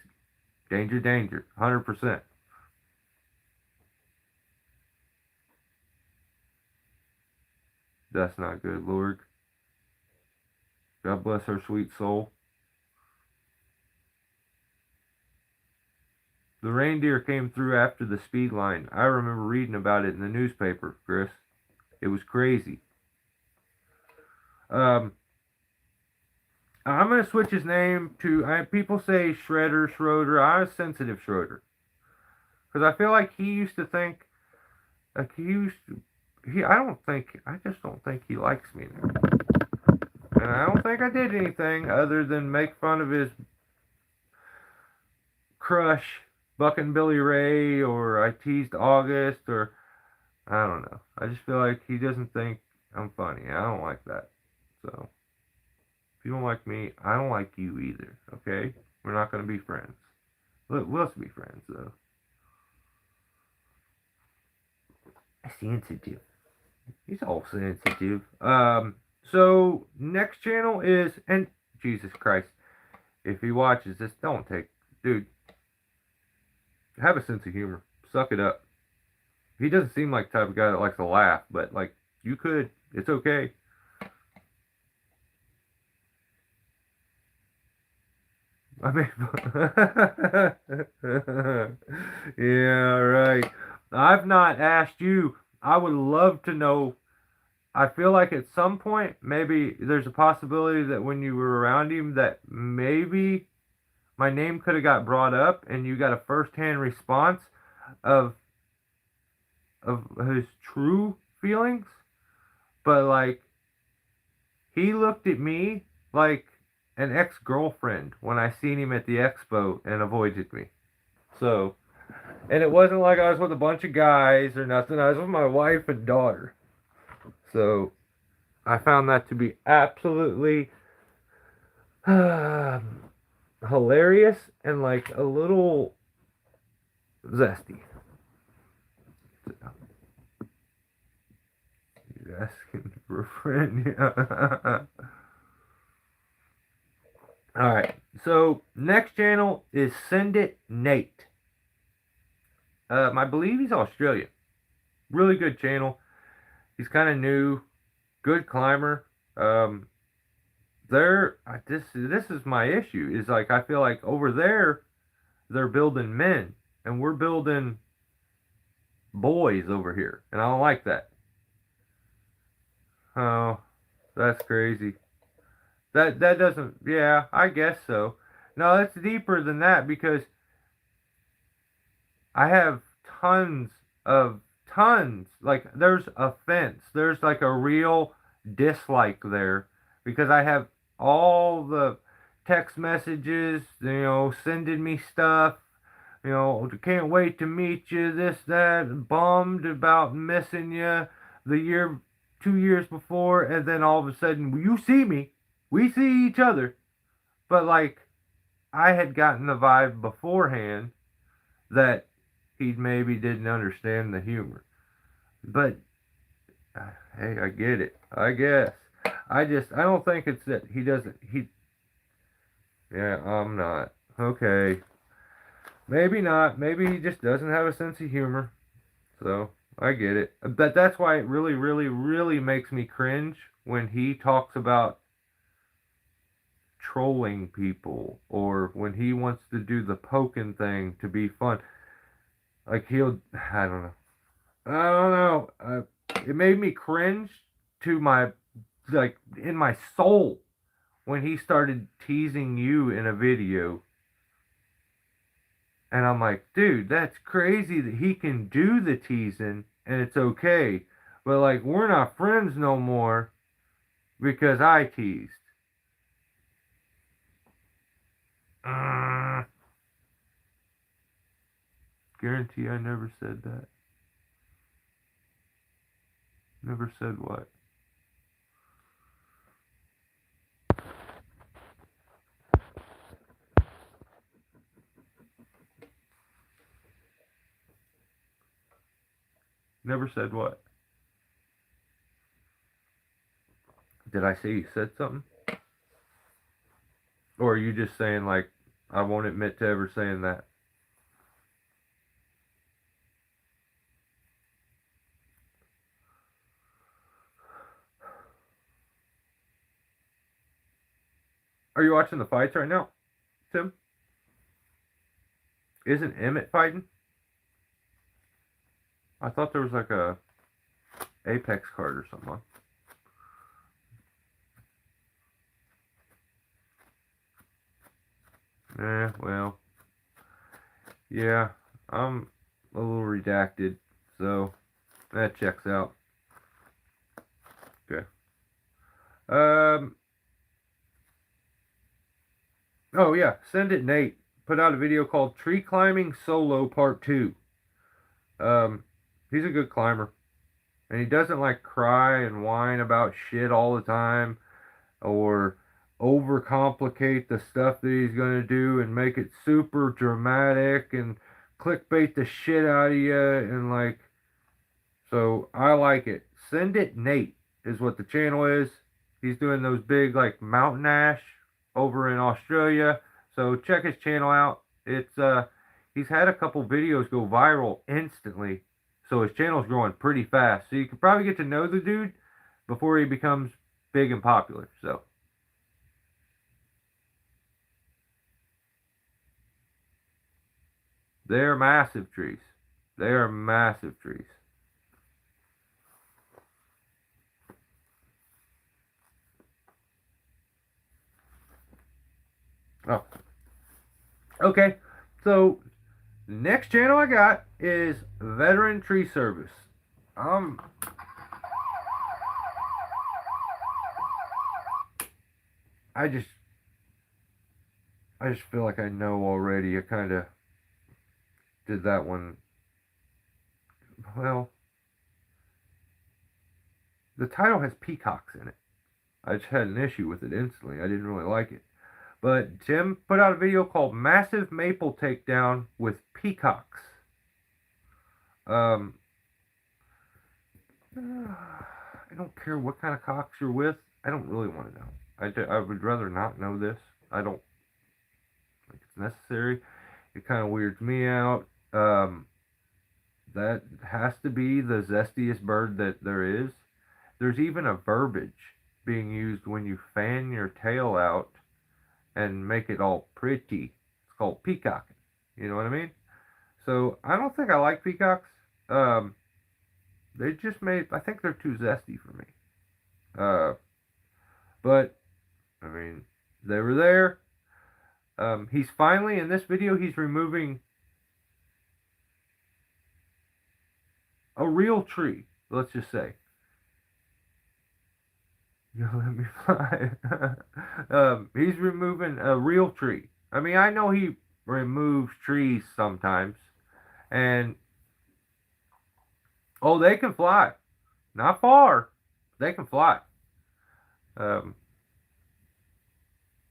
Danger, danger. 100%. That's not good, Lord. God bless her sweet soul. The reindeer came through after the speed line. I remember reading about it in the newspaper, Chris. It was crazy. I'm going to switch his name to, people say Shredder, Schroeder. I was sensitive Schroeder. Because I feel like he used to think, like I just don't think he likes me now. And I don't think I did anything other than make fun of his crush, Buckin' Billy Ray, or I teased August, or I don't know. I just feel like he doesn't think I'm funny. I don't like that. So, if you don't like me, I don't like you either, okay? We're not going to be friends. Let's be friends, though. Sensitive. He's all sensitive. So, next channel is, and Jesus Christ, if he watches this, don't take, dude, have a sense of humor. Suck it up. He doesn't seem like the type of guy that likes to laugh, but, like, you could. It's okay. I mean, yeah, right. I've not asked you. I would love to know. I feel like at some point, maybe there's a possibility that when you were around him, that maybe my name could have got brought up, and you got a first-hand response of his true feelings. But like, he looked at me like an ex-girlfriend when I seen him at the expo and avoided me. So, and it wasn't like I was with a bunch of guys or nothing. I was with my wife and daughter. So, I found that to be absolutely hilarious and like a little zesty. He's asking for a friend. Yeah. Alright, so next channel is Send It Nate. I believe he's Australian. Really good channel. He's kind of new. Good climber. This is my issue. Is like I feel like over there they're building men and we're building boys over here, and I don't like that. Oh, that's crazy. That doesn't. Yeah, I guess so. No, it's deeper than that because I have tons. Like there's offense. There's like a real dislike there because I have all the text messages, sending me stuff, can't wait to meet you, this, that, bummed about missing you the year, 2 years before, and then all of a sudden, you see me, we see each other, but like, I had gotten the vibe beforehand that he maybe didn't understand the humor. But hey, I get it. I guess. I don't think it's that he doesn't. Yeah, I'm not. Okay. Maybe not. Maybe he just doesn't have a sense of humor. So, I get it. But that's why it really, really, really makes me cringe when he talks about trolling people or when he wants to do the poking thing to be fun. Like I don't know. I don't know. It made me cringe to my, like, in my soul when he started teasing you in a video. And I'm like, dude, that's crazy that he can do the teasing and it's okay. But, like, we're not friends no more because I teased. Uh, Guarantee I never said that. Never said what? Never said what? Did I say you said something? Or are you just saying, like, I won't admit to ever saying that? Are you watching the fights right now, Tim? Isn't Emmett fighting? I thought there was like a Apex card or something. Well, yeah, I'm a little redacted, so that checks out. Okay. Um. Oh yeah, Send It Nate put out a video called "Tree Climbing Solo Part 2." He's a good climber, and he doesn't like cry and whine about shit all the time, or overcomplicate the stuff that he's going to do and make it super dramatic and clickbait the shit out of you and, like, so I like it. Send It Nate is what the channel is. He's doing those big, like, mountain ash over in Australia. So check his channel out. He's had a couple videos go viral instantly. So his channel's growing pretty fast. So you can probably get to know the dude before he becomes big and popular. So they're massive trees. They are massive trees. Oh, okay. So next channel I got is Veteran Tree Service. Um, I just, I just feel like I know already. I kind of did that one. Well, the title has peacocks in it. I just had an issue with it instantly. I didn't really like it. But Tim put out a video called "Massive Maple Takedown with Peacocks." Um, I don't care what kind of cocks you're with. I don't really want to know. I would rather not know this. I don't think it's necessary. It kind of weirds me out. That has to be the zestiest bird that there is. There's even a verbiage being used when you fan your tail out and make it all pretty. It's called peacocking. You know what I mean? So I don't think I like peacocks. Um, they just made. I think they're too zesty for me. Uh, but I mean, they were there. He's finally in this video. He's removing a real tree. Let's just say. You let me fly. He's removing a real tree. I mean, I know he removes trees sometimes, and oh, they can fly. Not far. They can fly. Um,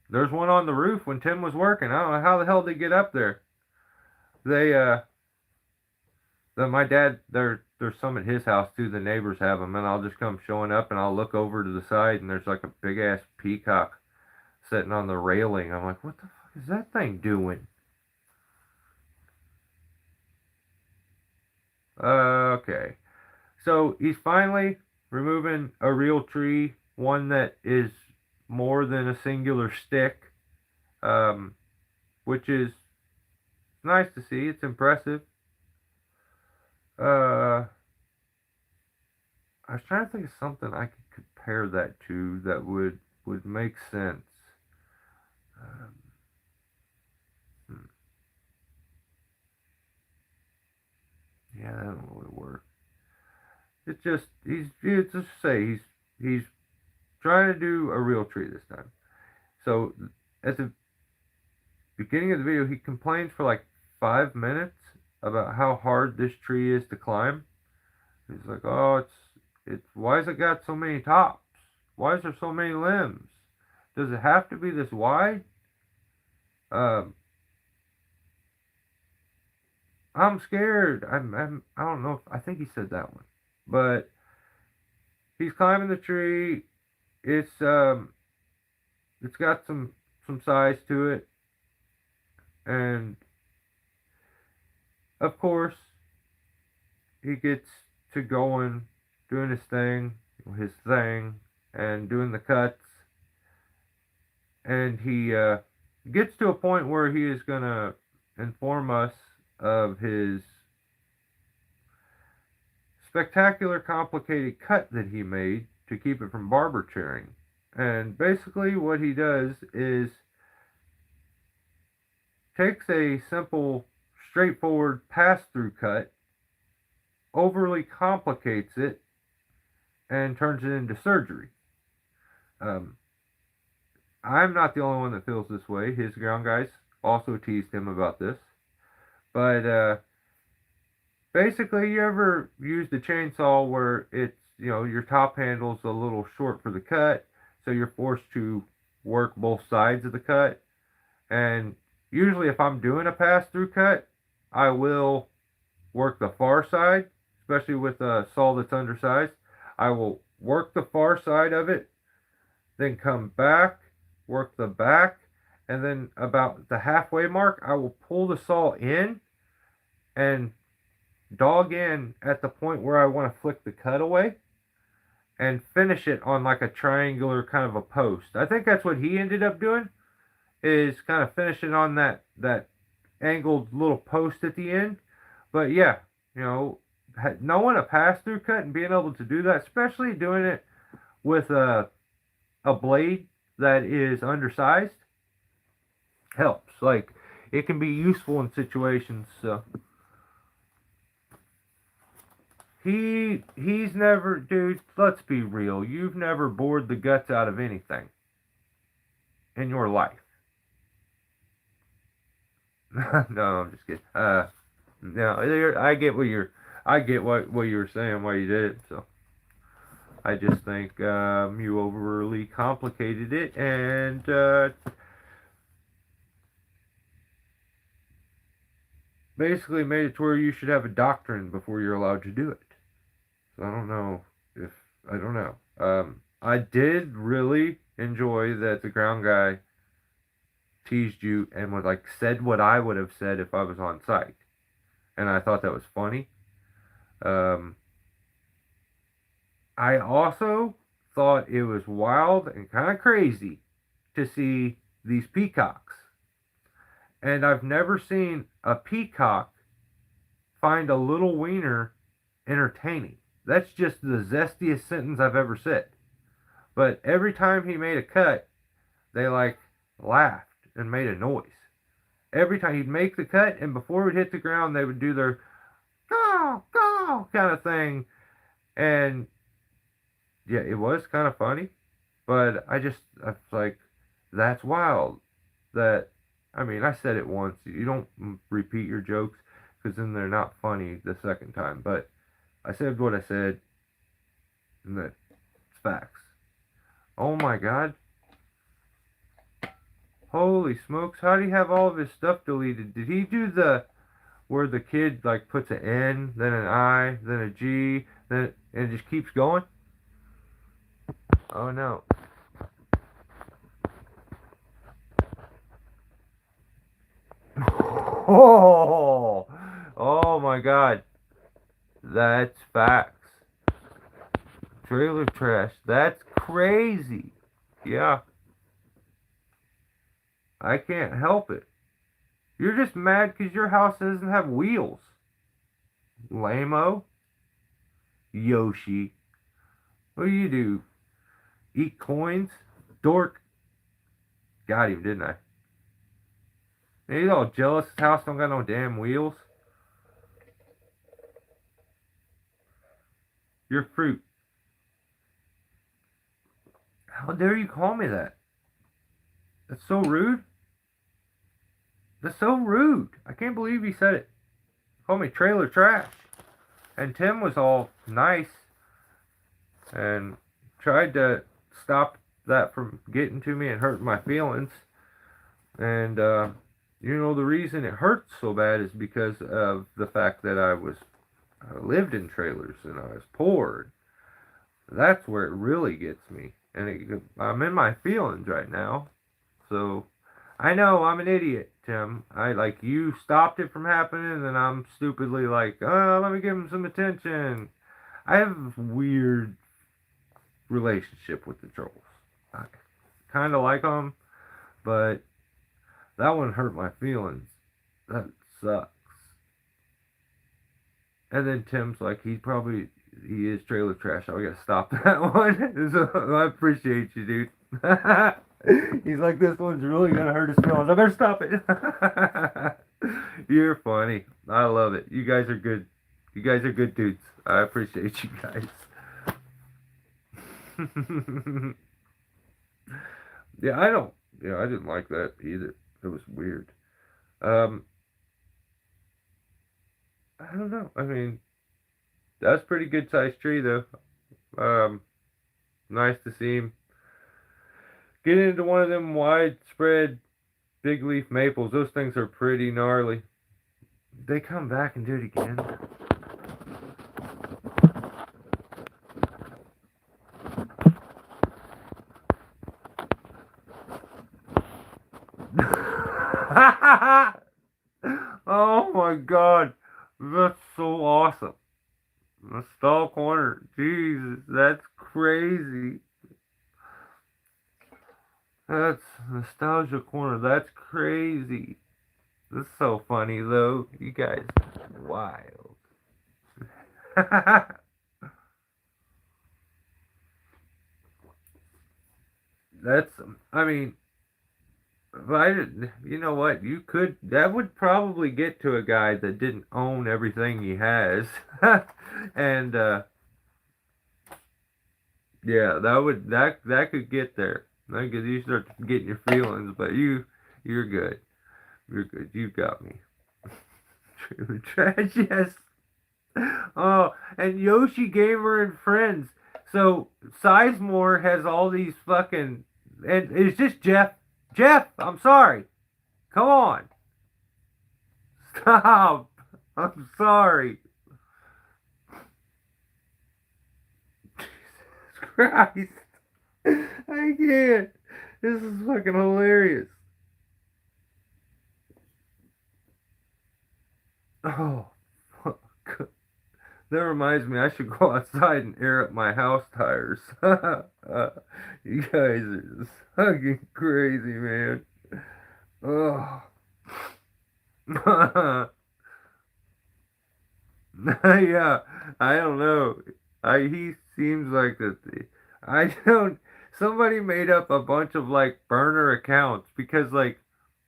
There's one on the roof when Tim was working. I don't know how the hell they get up there. They my dad, there's some at his house too. The neighbors have them, and I'll just come showing up, and I'll look over to the side, and there's like a big ass peacock sitting on the railing. I'm like, what the fuck is that thing doing? Okay, so he's finally removing a real tree, one that is more than a singular stick, um, which is nice to see. It's impressive. Uh, I was trying to think of something I could compare that to that would make sense. Um, hmm, yeah, that don't really work. It's just it's just say he's trying to do a real tree this time. So at the beginning of the video, he complains for like 5 minutes about how hard this tree is to climb. He's like, oh, it's why has it got so many tops? Why is there so many limbs? Does it have to be this wide? Um, I'm scared. I don't know. I think he said that one, but he's climbing the tree. It's it's got some size to it, and of course he gets to going, doing his thing, and doing the cuts, and he gets to a point where he is gonna inform us of his spectacular, complicated cut that he made to keep it from barber chairing. And basically, what he does is takes a simple, straightforward pass through cut, overly complicates it, and turns it into surgery. Um, I'm not the only one that feels this way. His ground guys also teased him about this. But basically, you ever used a chainsaw where it's, your top handle's a little short for the cut, so you're forced to work both sides of the cut. And usually, if I'm doing a pass through cut, I will work the far side, especially with a saw that's undersized. I will work the far side of it, then come back, work the back, and then about the halfway mark, I will pull the saw in and dog in at the point where I want to flick the cut away and finish it on like a triangular kind of a post. I think that's what he ended up doing, is kind of finishing on that angled little post at the end. But yeah, knowing a pass through cut and being able to do that, especially doing it with a blade that is undersized, helps. Like, it can be useful in situations. So he's never, dude, let's be real, you've never bored the guts out of anything in your life. No, I'm just kidding. No, I get what you were saying, why you did it. So I just think you overly complicated it, and basically made it to where you should have a doctrine before you're allowed to do it. So I don't know if I don't know. I did really enjoy that the ground guy teased you and was like said what I would have said if I was on site, and I thought that was funny. Um, I also thought it was wild and kind of crazy to see these peacocks, and I've never seen a peacock find a little wiener entertaining. That's just the zestiest sentence I've ever said. But every time he made a cut, they like laughed and made a noise. Every time he'd make the cut, and before we'd hit the ground, they would do their go, go kind of thing. And yeah, it was kind of funny. But I was like, that's wild. That, I mean, I said it once. You don't repeat your jokes because then they're not funny the second time. But I said what I said, and that's facts. Oh my God. Holy smokes! How do you have all of his stuff deleted? Did he do the where the kid like puts an N, then an I, then a G, then and it just keeps going? Oh no! Oh, oh my God! That's facts. Trailer trash. That's crazy. Yeah, I can't help it. You're just mad because your house doesn't have wheels. Lamo, Yoshi. What do you do? Eat coins? Dork. Got him, didn't I? And he's all jealous his house don't got no damn wheels. You're fruit. How dare you call me that? That's so rude. That's so rude. I can't believe he said it. Call me trailer trash. And Tim was all nice and tried to stop that from getting to me and hurting my feelings. And the reason it hurts so bad is because of the fact that I lived in trailers and I was poor. That's where it really gets me, and I'm in my feelings right now. So I know I'm an idiot, Tim. I like you stopped it from happening, and then I'm stupidly like, oh, let me give him some attention. I have a weird relationship with the trolls. I kind of like them, but that one hurt my feelings. That sucks. And then Tim's like, he is trailer trash. I gotta stop that one. So, I appreciate you, dude. He's like, this one's really gonna hurt his feelings. I better stop it. You're funny. I love it. You guys are good. You guys are good dudes. I appreciate you guys. Yeah, I don't. Yeah, I didn't like that either. It was weird. Um, I don't know. I mean, that's a pretty good sized tree though. Um, nice to see him get into one of them widespread big leaf maples. Those things are pretty gnarly. They come back and do it again. Oh my God, that's so awesome. The stall corner, Jesus, that's crazy. That's nostalgia corner. That's crazy. That's so funny though. You guys, wild. That's. I mean, if I didn't. You know what? You could. That would probably get to a guy that didn't own everything he has, and yeah, that could get there. Because you start getting your feelings, but you're good. You're good. You got me. Trailer trash, yes. Oh, and Yoshi Gamer and Friends. So Sizemore has all these fucking, and it's just Jeff. Jeff, I'm sorry. Come on, stop. I'm sorry. Jesus Christ, I can't. This is fucking hilarious. Oh, fuck. That reminds me, I should go outside and air up my house tires. You guys are fucking crazy, man. Oh. Yeah, I don't know. He seems like that. I don't. Somebody made up a bunch of like burner accounts because like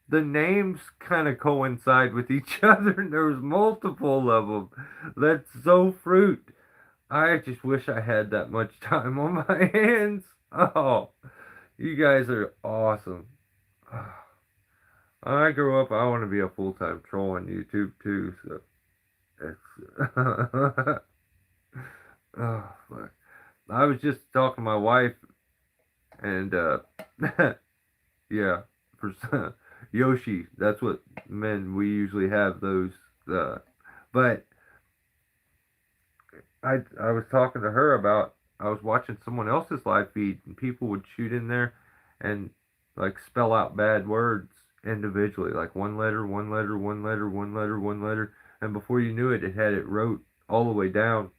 the names kind of coincide with each other, and there was multiple of them. That's so fruit. I just wish I had that much time on my hands. Oh, you guys are awesome. When I grow up, I want to be a full-time troll on YouTube too. So it's oh fuck. I was just talking to my wife, and yeah. for Yoshi. That's what men we usually have those. But I was talking to her about I was watching someone else's live feed and people would shoot in there and like spell out bad words individually, like one letter, one letter, one letter, one letter, one letter, and before you knew it, it had it wrote all the way down.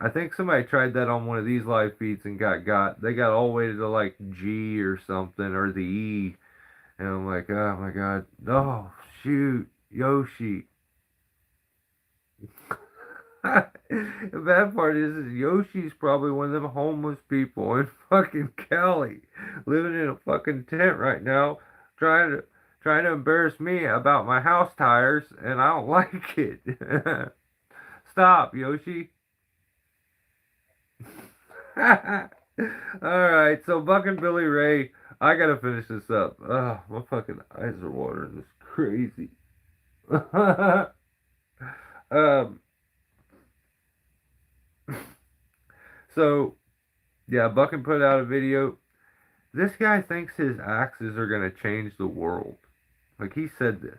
I think somebody tried that on one of these live feeds and got. They got all the way to like G or something or the E, and I'm like, oh my god, oh shoot, Yoshi. The bad part is Yoshi's probably one of them homeless people in fucking Cali, living in a fucking tent right now, trying to trying to embarrass me about my house tires, and I don't like it. Stop, Yoshi. All right, so Buck and Billy Ray, I gotta finish this up. Oh, my fucking eyes are watering. This is crazy. um, so yeah, Buckin put out a video. This guy thinks his axes are gonna change the world. Like he said this,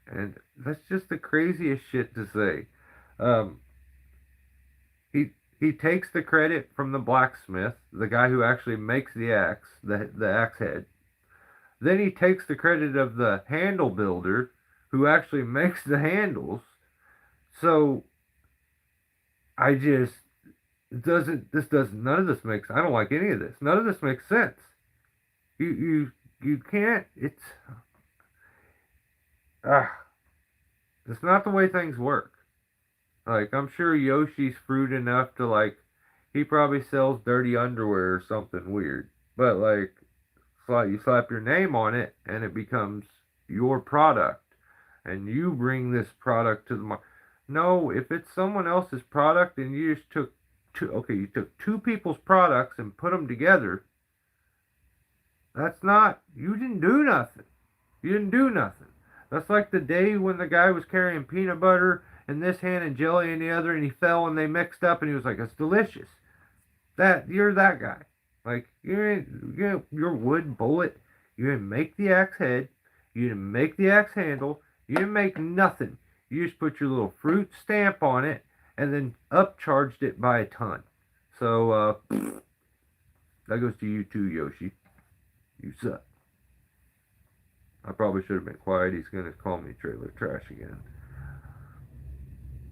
and that's just the craziest shit to say. Um, he takes the credit from the blacksmith, the guy who actually makes the axe, the axe head. Then he takes the credit of the handle builder, who actually makes the handles. So I just doesn't this does none of this makes I don't like any of this. None of this makes sense. You can't. Ah, it's not the way things work. Like I'm sure Yoshi's fruit enough to like he probably sells dirty underwear or something weird. But like you slap your name on it and it becomes your product and you bring this product to the market. No, if it's someone else's product and you just took you took two people's products and put them together, that's not, you didn't do nothing. You didn't do nothing. That's like the day when the guy was carrying peanut butter in this hand and jelly in the other and he fell and they mixed up and he was like, it's delicious. You're that guy. Like, you're wood bullet. You didn't make the axe head. You didn't make the axe handle. You didn't make nothing. You just put your little fruit stamp on it and then upcharged it by a ton. So, that goes to you too, Yoshi. You suck. I probably should have been quiet. He's going to call me trailer trash again.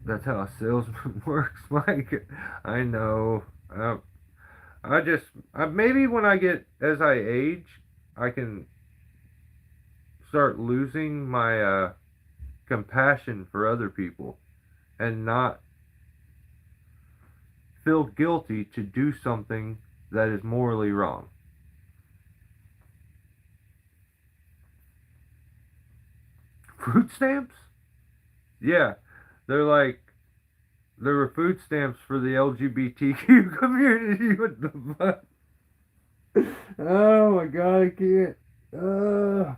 That's how a salesman works, Mike. I know. Maybe when as I age, I can start losing my compassion for other people and not feel guilty to do something that is morally wrong. Fruit stamps? Yeah, they're like, there were food stamps for the LGBTQ community. What the fuck? Oh my god, I can't. I'm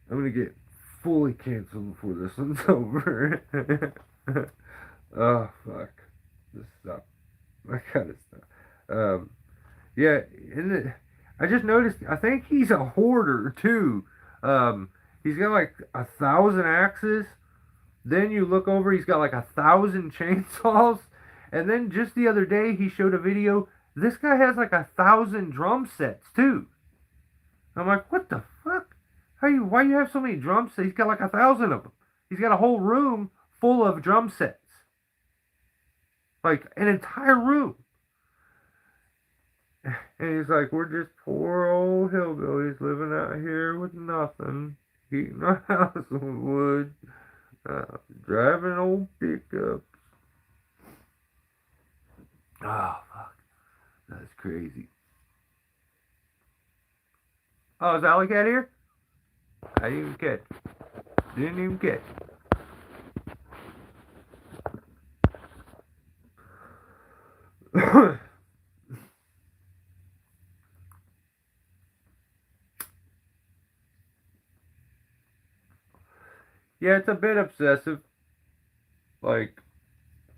gonna get fully canceled before this one's over. Oh fuck. Just stop. I gotta stop. Yeah, I just noticed. I think he's a hoarder too. He's got like 1,000 axes. Then you look over, he's got like 1,000 chainsaws. And then just the other day, he showed a video. This guy has like 1,000 drum sets too. I'm like, what the fuck? Why you have so many drum sets? He's got like 1,000 of them. He's got a whole room full of drum sets. Like an entire room. And he's like, we're just poor old hillbillies living out here with nothing. Heating our house with wood. Driving old pickups. Oh, fuck. That's crazy. Oh, is Alley Cat here? I didn't even catch. Didn't even catch. Yeah, it's a bit obsessive. Like,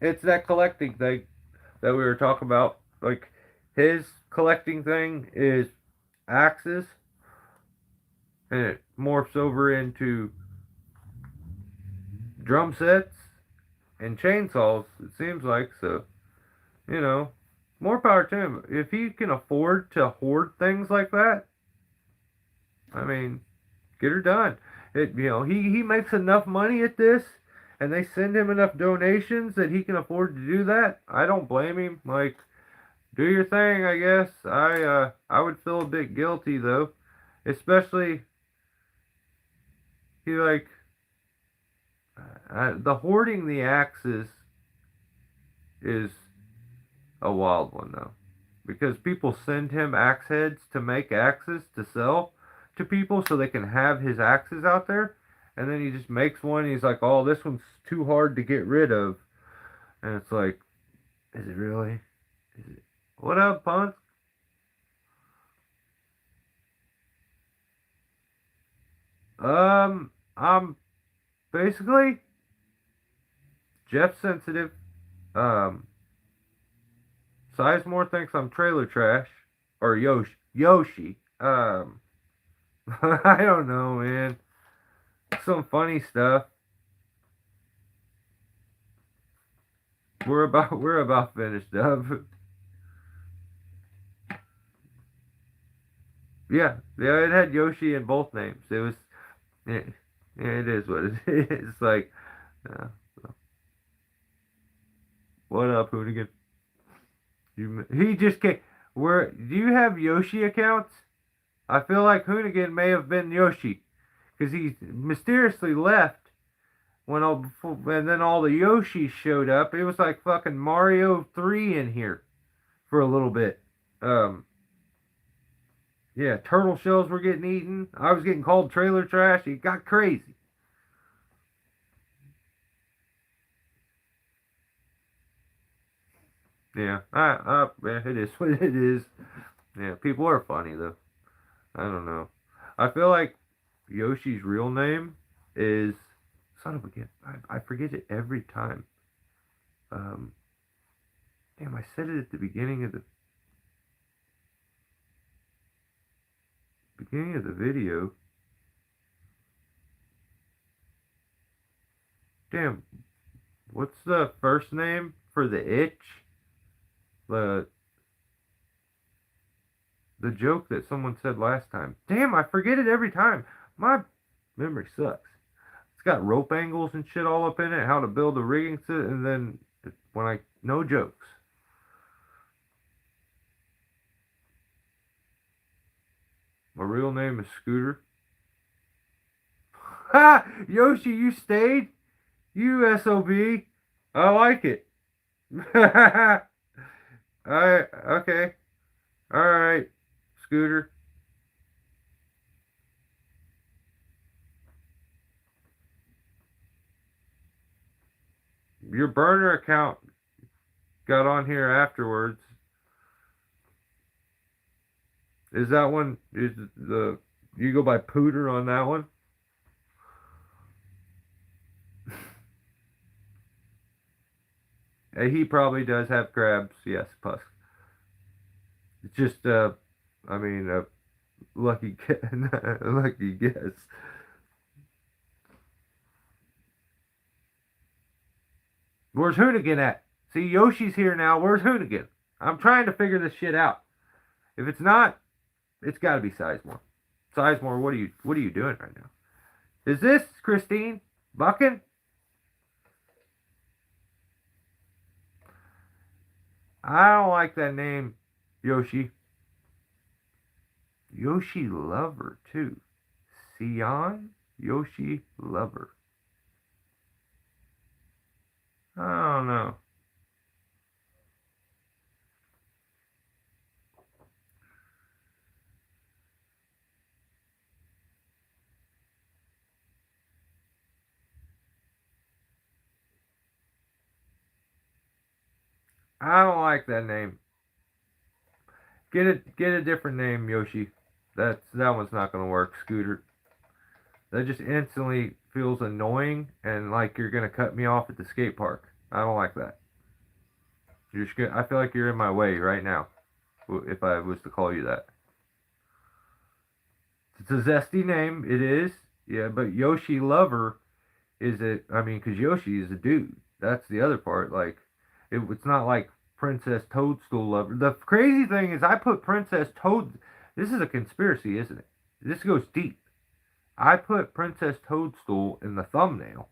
it's that collecting thing that we were talking about. Like, his collecting thing is axes. and it morphs over into drum sets and chainsaws, it seems like. So, you know, more power to him. If he can afford to hoard things like that, I mean, get her done. He makes enough money at this, and they send him enough donations that he can afford to do that. I don't blame him. Like, do your thing, I guess. I would feel a bit guilty though, especially he like the hoarding the axes is a wild one though, because people send him axe heads to make axes to sell to people so they can have his axes out there, and then he just makes one. And he's like, "Oh, this one's too hard to get rid of," and it's like, is it really? Is it? What up, Punk? I'm basically Jeff sensitive. Um, Sizemore thinks I'm trailer trash or Yoshi. Yoshi. I don't know, man. Some funny stuff. We're about finished up. Yeah. It had Yoshi in both names. It was. It, it is what it is. It's like, uh, what up, Hoonigan? He just came. Where do you have Yoshi accounts? I feel like Hoonigan may have been Yoshi because he mysteriously left and then all the Yoshis showed up. It was like fucking Mario 3 in here for a little bit. Um, yeah, turtle shells were getting eaten. I was getting called trailer trash. It got crazy. Yeah, it is what it is. Yeah, people are funny though. I don't know. I feel like Yoshi's real name is son of a gun. I forget it every time. Um, damn, I said it at the beginning of the video. Damn, what's the first name for the itch? The the joke that someone said last time. Damn, I forget it every time. My memory sucks. It's got rope angles and shit all up in it. How to build a rigging system, and then when I no jokes. My real name is Scooter. Ha! Yoshi, you stayed. You SOB. I like it. Alright, okay. Alright, Scooter. Your burner account got on here afterwards. Is that one, is the, you go by Pooter on that one? He probably does have crabs, yes, Pusk. It's just, I mean, lucky, lucky guess. Where's Hoonigan at? See, Yoshi's here now. Where's Hoonigan? I'm trying to figure this shit out. If it's not, it's got to be Sizemore. Sizemore, what are you doing right now? Is this Christine Bucking? I don't like that name, Yoshi. Yoshi Lover too. Sion Yoshi Lover. I don't know. I don't like that name. Get a different name, Yoshi. That one's not gonna work. Scooter. That just instantly feels annoying and like you're gonna cut me off at the skate park. I don't like that. I feel like you're in my way right now. If I was to call you that, It's a zesty name. It is. Yeah, but Yoshi Lover is it? I mean, because Yoshi is a dude. That's the other part. Like, it's not like Princess Toadstool Lover. The crazy thing is, I put Princess Toad. This is a conspiracy, isn't it? This goes deep. I put Princess Toadstool in the thumbnail,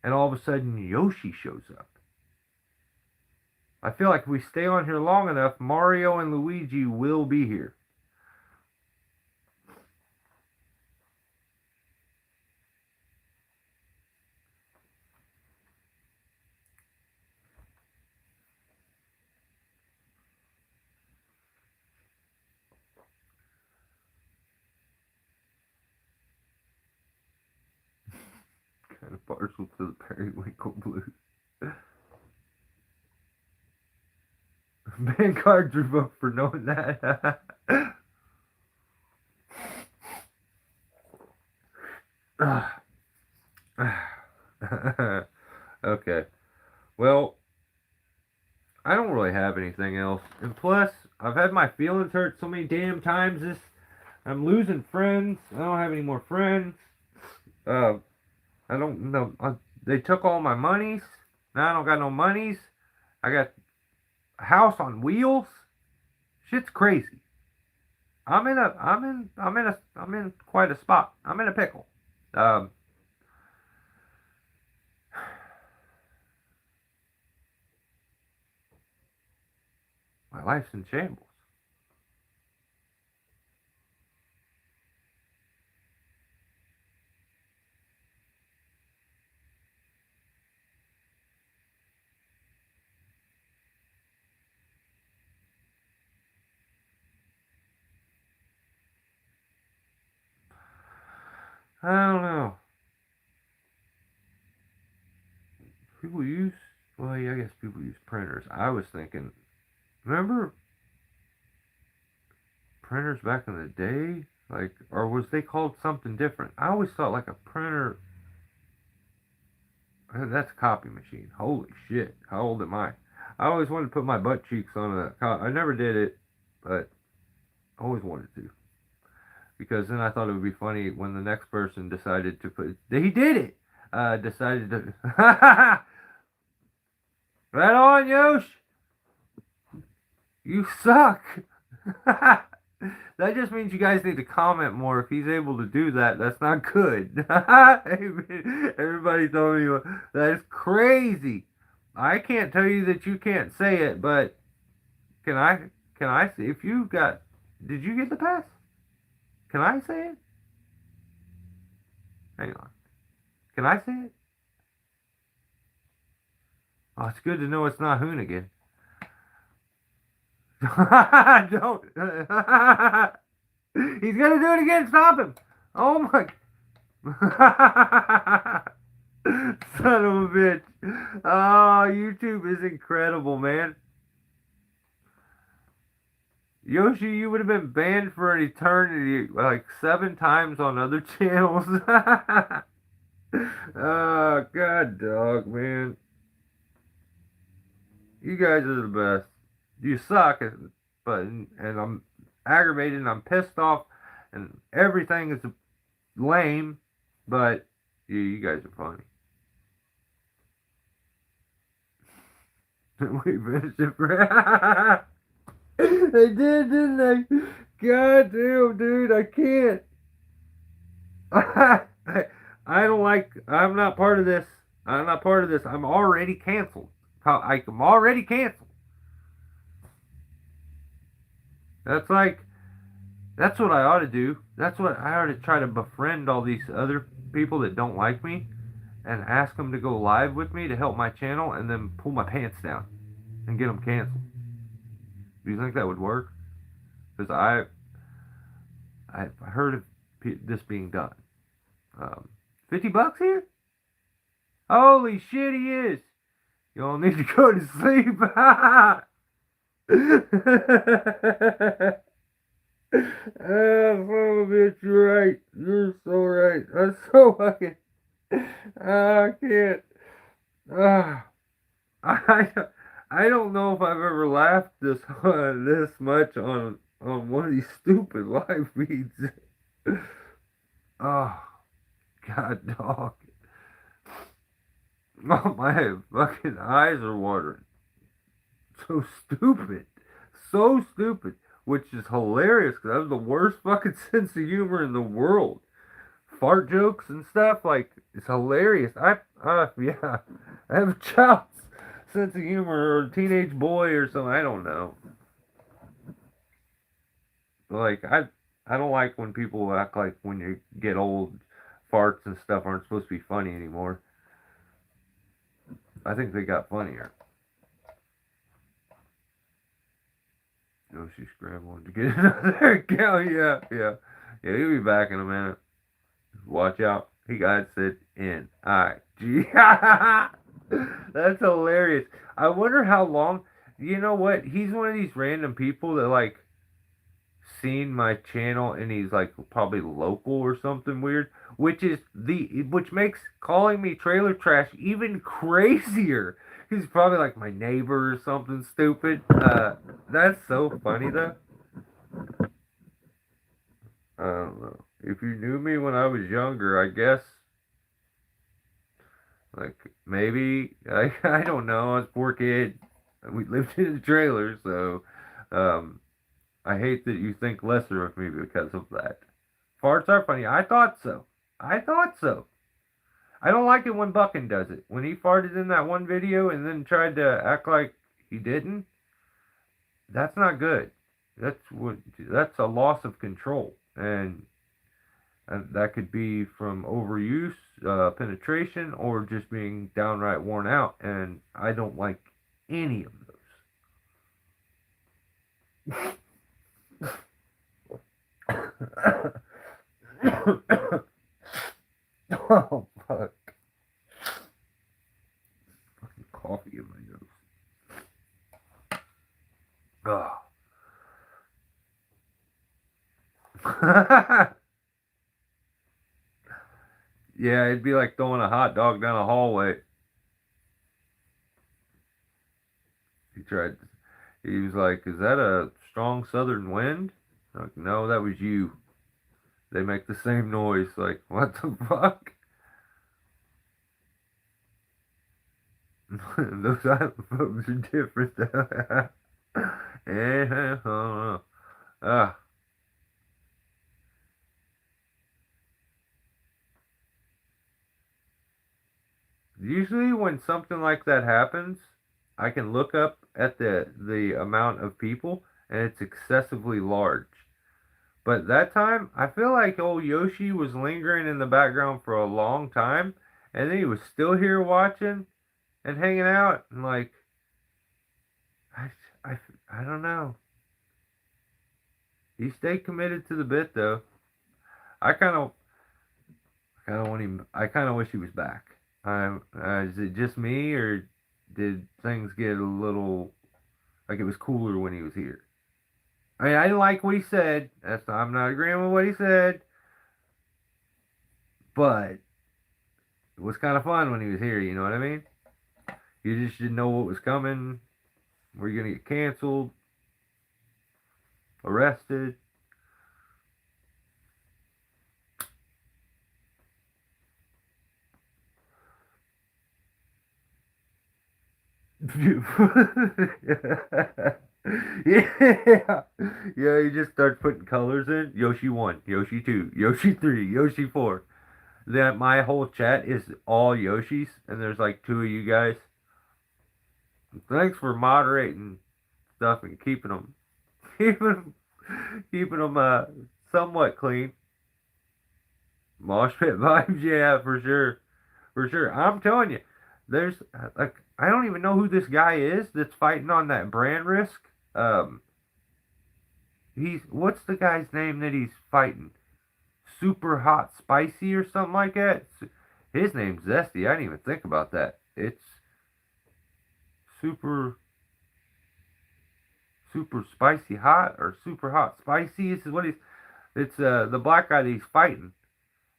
and all of a sudden Yoshi shows up. I feel like if we stay on here long enough, Mario and Luigi will be here. Kind of partial to the Periwinkle Blues. Man cards revoked for knowing that. Okay. Well, I don't really have anything else. And plus, I've had my feelings hurt so many damn times. I'm losing friends. I don't have any more friends. Uh, I don't know. They took all my monies. Now I don't got no monies. I got a house on wheels. Shit's crazy. I'm in quite a spot. I'm in a pickle. Um, my life's in shambles. I don't know. People use, well, yeah, I guess people use printers. I was thinking, remember printers back in the day? Like, or was they called something different? I always thought like a printer, that's a copy machine. Holy shit. How old am I? I always wanted to put my butt cheeks on I never did it, but I always wanted to. Because then I thought it would be funny when the next person decided to put, he did it! Decided to, right on, Yosh! You suck! That just means you guys need to comment more. If he's able to do that, that's not good. Everybody told me that is crazy. I can't tell you that you can't say it, but can I? Can I see if you got? Did you get the pass? Can I say it? Hang on. Can I say it? Oh, it's good to know it's not Hoonigan. Don't. He's gonna do it again. Stop him. Oh my. Son of a bitch. Oh, YouTube is incredible, man. Yoshi, you would have been banned for an eternity like 7 times on other channels. Oh, God, dog, man. You guys are the best. You suck, but and I'm aggravated and I'm pissed off and everything is lame, but you guys are funny. We finished it for They did, didn't they? God damn, dude, I can't. I don't like. I'm not part of this. I'm not part of this. I'm already canceled. I'm already canceled. That's like. That's what I ought to do. That's what I ought to try to befriend all these other people that don't like me, and ask them to go live with me to help my channel, and then pull my pants down and get them canceled. Do you think that would work? Because I've heard of this being done. $50 here? Holy shit, he is! Y'all need to go to sleep. Oh, bitch, you're right. You're so right. I'm so fucking. I can't. I I don't know if I've ever laughed this much on one of these stupid live feeds. Oh, God, dog. Oh, my fucking eyes are watering. So stupid. So stupid. Which is hilarious because I have the worst fucking sense of humor in the world. Fart jokes and stuff, like, it's hilarious. Yeah. I have a child's sense of humor or a teenage boy or something. I don't know. Like, I don't like when people act like when you get old, farts and stuff aren't supposed to be funny anymore. I think they got funnier. Oh, she's scrambling to get another account. Yeah, yeah. Yeah, he'll be back in a minute. Watch out. He got it in IG. That's hilarious. I wonder how long. You know what? He's one of these random people that, like, seen my channel and he's like probably local or something weird, which makes calling me trailer trash even crazier. He's probably like my neighbor or something stupid. That's so funny though. I don't know. If you knew me when I was younger, I guess, like, maybe I don't know. I was a poor kid. We lived in a trailer, so um, I hate that you think lesser of me because of that. Farts are funny. I thought so. I thought so. I don't like it when Buckin does it. When he farted in that one video and then tried to act like he didn't, that's not good. That's a loss of control, and that could be from overuse, penetration, or just being downright worn out. And I don't like any of those. Oh fuck! Fucking coffee in my nose. Oh. Yeah, it'd be like throwing a hot dog down a hallway. He tried. He was like, "Is that a strong southern wind?" Like, no, that was you. They make the same noise. Like, what the fuck? Those island folks are different. Ah, usually when something like that happens, I can look up at the amount of people, and it's excessively large. But that time, I feel like old Yoshi was lingering in the background for a long time, and then he was still here watching and hanging out, and like, I, I, I don't know. He stayed committed to the bit though. I kind of want him. I kind of wish he was back. Is it just me, or did things get a little like it was cooler when he was here? I mean, I didn't like what he said. I'm not agreeing with what he said, but it was kind of fun when he was here. You know what I mean? You just didn't know what was coming. Were you gonna get canceled, arrested? Yeah, yeah. You just start putting colors in. Yoshi one, Yoshi two, Yoshi three, Yoshi four. That my whole chat is all Yoshis, and there's like two of you guys. Thanks for moderating stuff and keeping keeping them somewhat clean. Mosh pit vibes, yeah, for sure. For sure. I'm telling you, there's like I don't even know who this guy is that's fighting on that brand risk. Um, he's what's the guy's name that he's fighting? Super hot spicy or something like that. His name's Zesty. I didn't even think about that. It's super super spicy hot or super hot spicy. This is what he's. It's the black guy that he's fighting,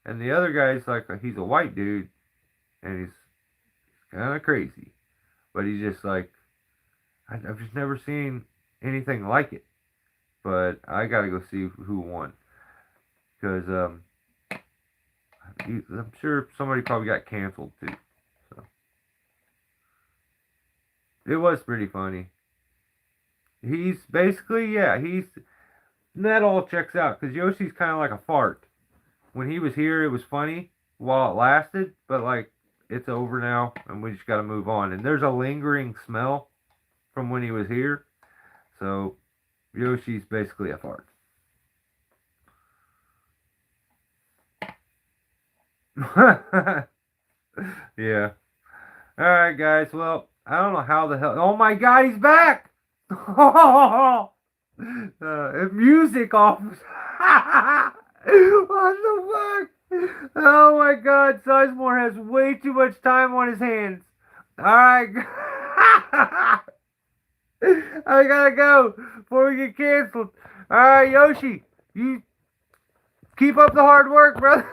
and the other guy's like he's a white dude, and he's kind of crazy, but he's just like I've just never seen anything like it. But I gotta go see who won because I'm sure somebody probably got canceled too. So it was pretty funny. He's basically, yeah, that all checks out because Yoshi's kind of like a fart. When he was here, it was funny while it lasted, but like it's over now and we just got to move on. And there's a lingering smell from when he was here, so Yoshi's basically a fart. Yeah. All right, guys. Well, I don't know how the hell. Oh my God, he's back! Music off. What the fuck? Oh my God, Sizemore has way too much time on his hands. All right. I gotta go before we get canceled. All right, Yoshi, you keep up the hard work, brother.